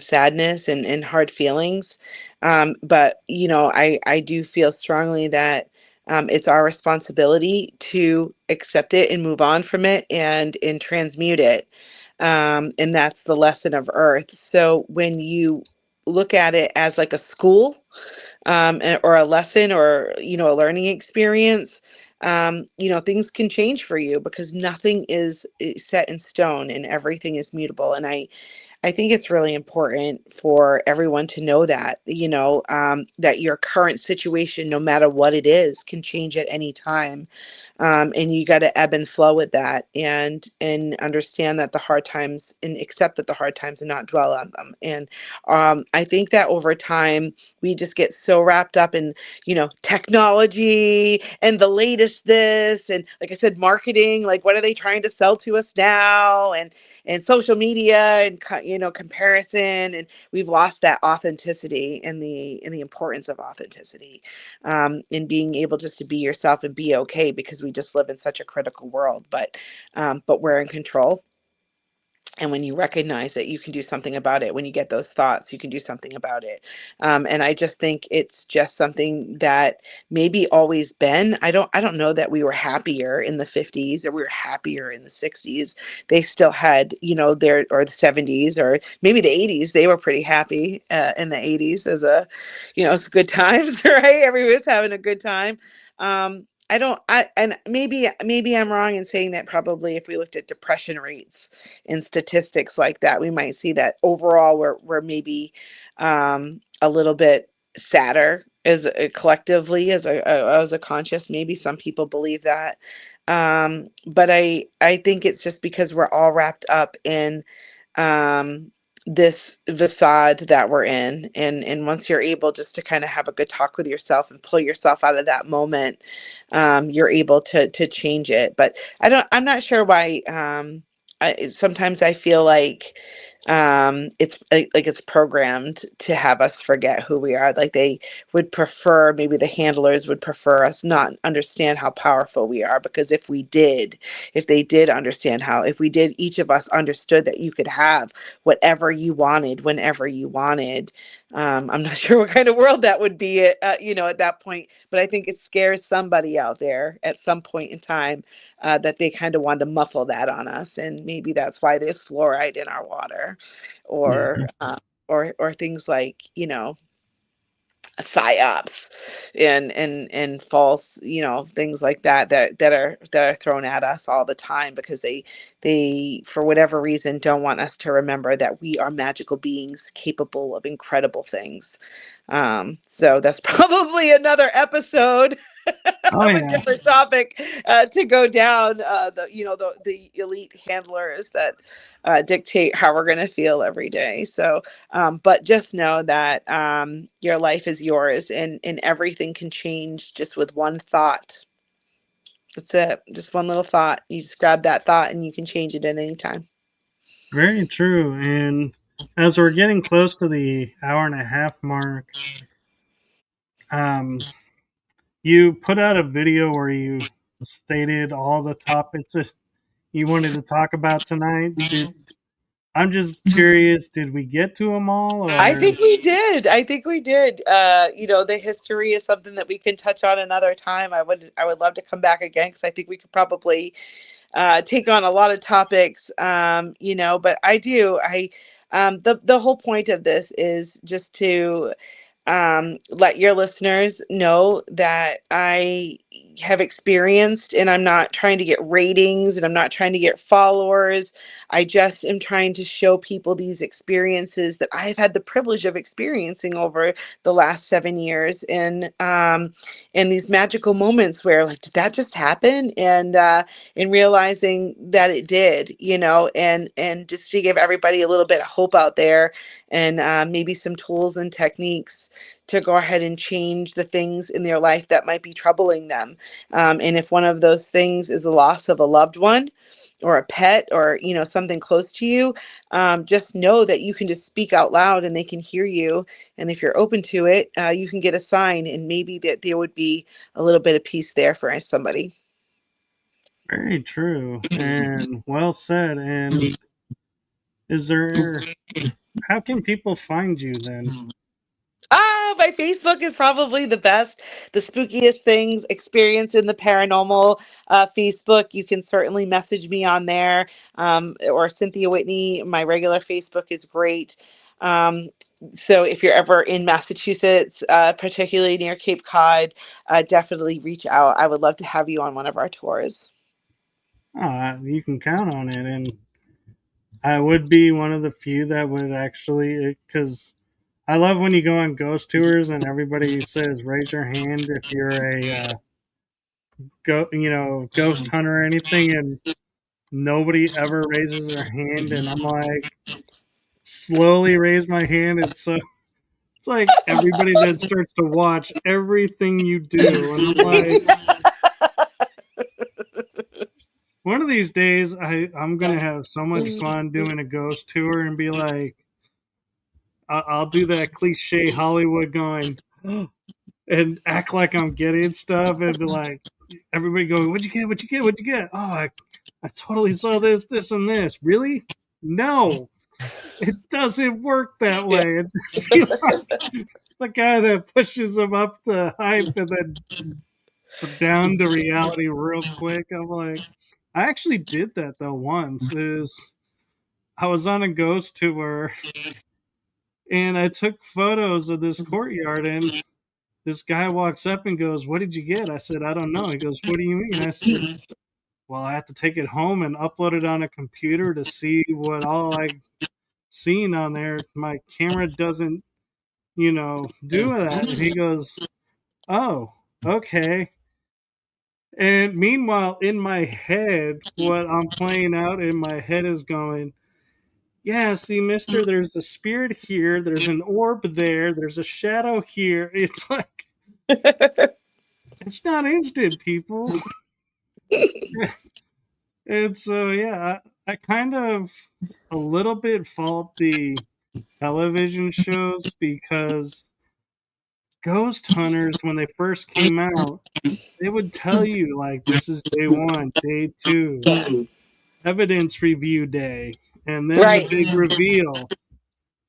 sadness and hard feelings. But I do feel strongly that it's our responsibility to accept it and move on from it and transmute it. And that's the lesson of Earth. So when you look at it as like a school, or a lesson, or a learning experience, things can change for you because nothing is set in stone and everything is mutable. And I think it's really important for everyone to know that, that your current situation, no matter what it is, can change at any time. And you got to ebb and flow with that, and understand that the hard times, and accept that the hard times, and not dwell on them. And I think that over time, we just get so wrapped up in, technology and the latest this, and like I said, marketing, like what are they trying to sell to us now, and social media, and comparison, and we've lost that authenticity and the importance of authenticity, in being able just to be yourself and be okay, because we just live in such a critical world, but we're in control. And when you recognize that, you can do something about it. When you get those thoughts, you can do something about it. And I just think it's just something that maybe always been. I don't know that we were happier in the 50s or we were happier in the 60s. They still had, or the 70s, or maybe the 80s. They were pretty happy in the 80s it's good times, right? Everybody was having a good time. And maybe I'm wrong in saying that. Probably if we looked at depression rates and statistics like that, we might see that overall we're maybe a little bit sadder as collectively as a conscious. Maybe some people believe that, but I think it's just because we're all wrapped up in this facade that we're in, and once you're able just to kind of have a good talk with yourself and pull yourself out of that moment, you're able to change it. But I'm not sure why. Sometimes I feel like it's like it's programmed to have us forget who we are. Like they would prefer, maybe the handlers would prefer us not understand how powerful we are, because if they did understand how, if we did, each of us understood that you could have whatever you wanted whenever you wanted. I'm not sure what kind of world that would be at that point, but I think it scares somebody out there at some point in time, that they kind of want to muffle that on us, and maybe that's why there's fluoride in our water, Yeah. or or things like psyops and false, things like that are thrown at us all the time, because they for whatever reason don't want us to remember that we are magical beings capable of incredible things. So that's probably another episode Oh of a yeah. different topic, to go down, the elite handlers that dictate how we're going to feel every day. So, but just know that your life is yours, and everything can change just with one thought. That's it. Just one little thought. You just grab that thought and you can change it at any time. Very true. And as we're getting close to the hour and a half mark, um, you put out a video where you stated all the topics that you wanted to talk about tonight. I'm just curious, did we get to them all, I or? think we did. I think we did. The history is something that we can touch on another time. I would love to come back again, because I think we could probably take on a lot of topics. But the whole point of this is just to let your listeners know that I have experienced, and I'm not trying to get ratings and I'm not trying to get followers. I just am trying to show people these experiences that I've had the privilege of experiencing over the last 7 years, and these magical moments where, like, did that just happen? And realizing that it did, and just to give everybody a little bit of hope out there, and maybe some tools and techniques to go ahead and change the things in their life that might be troubling them. And if one of those things is the loss of a loved one or a pet, or something close to you, just know that you can just speak out loud and they can hear you. And if you're open to it, you can get a sign, and maybe that there would be a little bit of peace there for somebody. Very true and well said. And is there? How can people find you then? My Facebook is probably the best. The Spookiest Things Experience in the Paranormal Facebook. You can certainly message me on there, or Cynthia Whitney. My regular Facebook is great. Um, so if you're ever in Massachusetts, particularly near Cape Cod, definitely reach out. I would love to have you on one of our tours. You can count on it, and I would be one of the few that would actually, because I love when you go on ghost tours and everybody says raise your hand if you're a ghost hunter or anything, and nobody ever raises their hand, and I'm like slowly raise my hand, and so it's like everybody then starts to watch everything you do, and I'm like, one of these days I'm gonna have so much fun doing a ghost tour and be like, I'll do that cliche Hollywood going and act like I'm getting stuff and be like, everybody going, what'd you get? What'd you get? What'd you get? Oh, I totally saw this, this, and this. Really? No, it doesn't work that Yeah. way. It just be like the guy that pushes them up the hype and then down to reality real quick. I'm like, I actually did that though once. Is I was on a ghost tour and I took photos of this courtyard, and this guy walks up and goes, "What did you get?" I said, "I don't know." He goes, "What do you mean?" I said, "Well, I have to take it home and upload it on a computer to see what all I seen on there. My camera doesn't, do that." And he goes, "Oh, okay." And meanwhile, in my head, what I'm playing out in my head is going, yeah, see, mister, there's a spirit here, there's an orb there, there's a shadow here. It's like, it's not instant, people. And so, yeah, I kind of a little bit fault the television shows because ghost hunters, when they first came out, they would tell you, like, this is day one, day two, evidence review day, and then the Right. big reveal.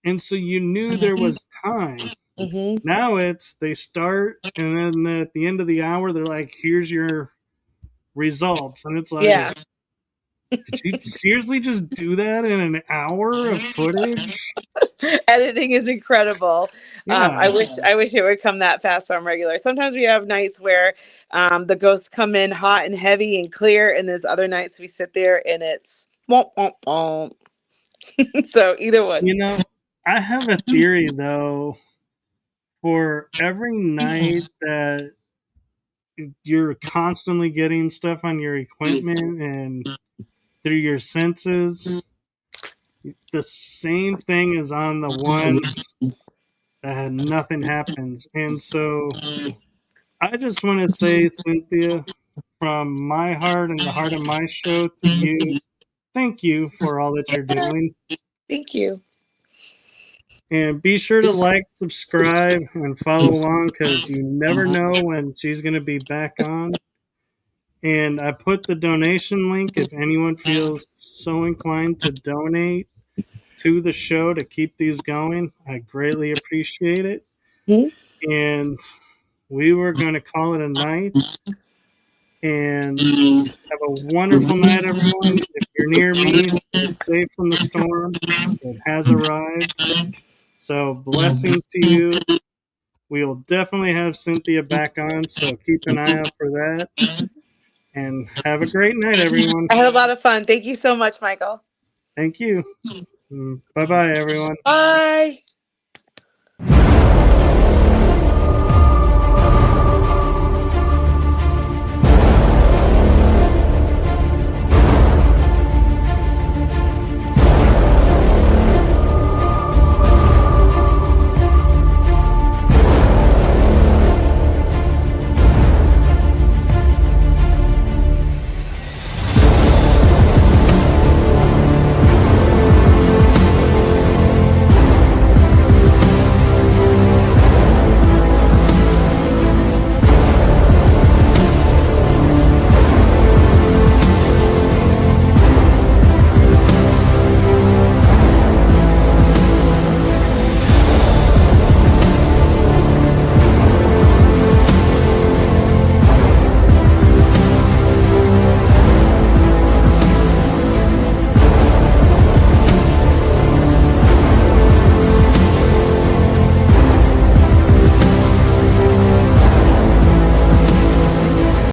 And so you knew there was time. Hmm. Now it's they start, and then at the end of the hour, they're like, here's your results. And it's like, Yeah. did you seriously just do that in an hour of footage? Editing is incredible. Yeah. I wish it would come that fast on regular. Sometimes we have nights where the ghosts come in hot and heavy and clear, and there's other nights we sit there and it's womp womp womp. So either one. You know, I have a theory, though, for every night that you're constantly getting stuff on your equipment and through your senses, the same thing is on the ones that nothing happens. And so I just want to say, Cynthia, from my heart and the heart of my show to you, thank you for all that you're doing. Thank you. And be sure to like, subscribe, and follow along because you never know when she's going to be back on. And I put the donation link if anyone feels so inclined to donate to the show to keep these going. I greatly appreciate it. Mm-hmm. And we were going to call it a night. And have a wonderful night, everyone. If you're near me, stay safe from the storm. It has arrived. So blessings to you. We will definitely have Cynthia back on, so keep an eye out for that. And have a great night, everyone. I had a lot of fun. Thank you so much, Michael. Thank you. Bye-bye, everyone. Bye.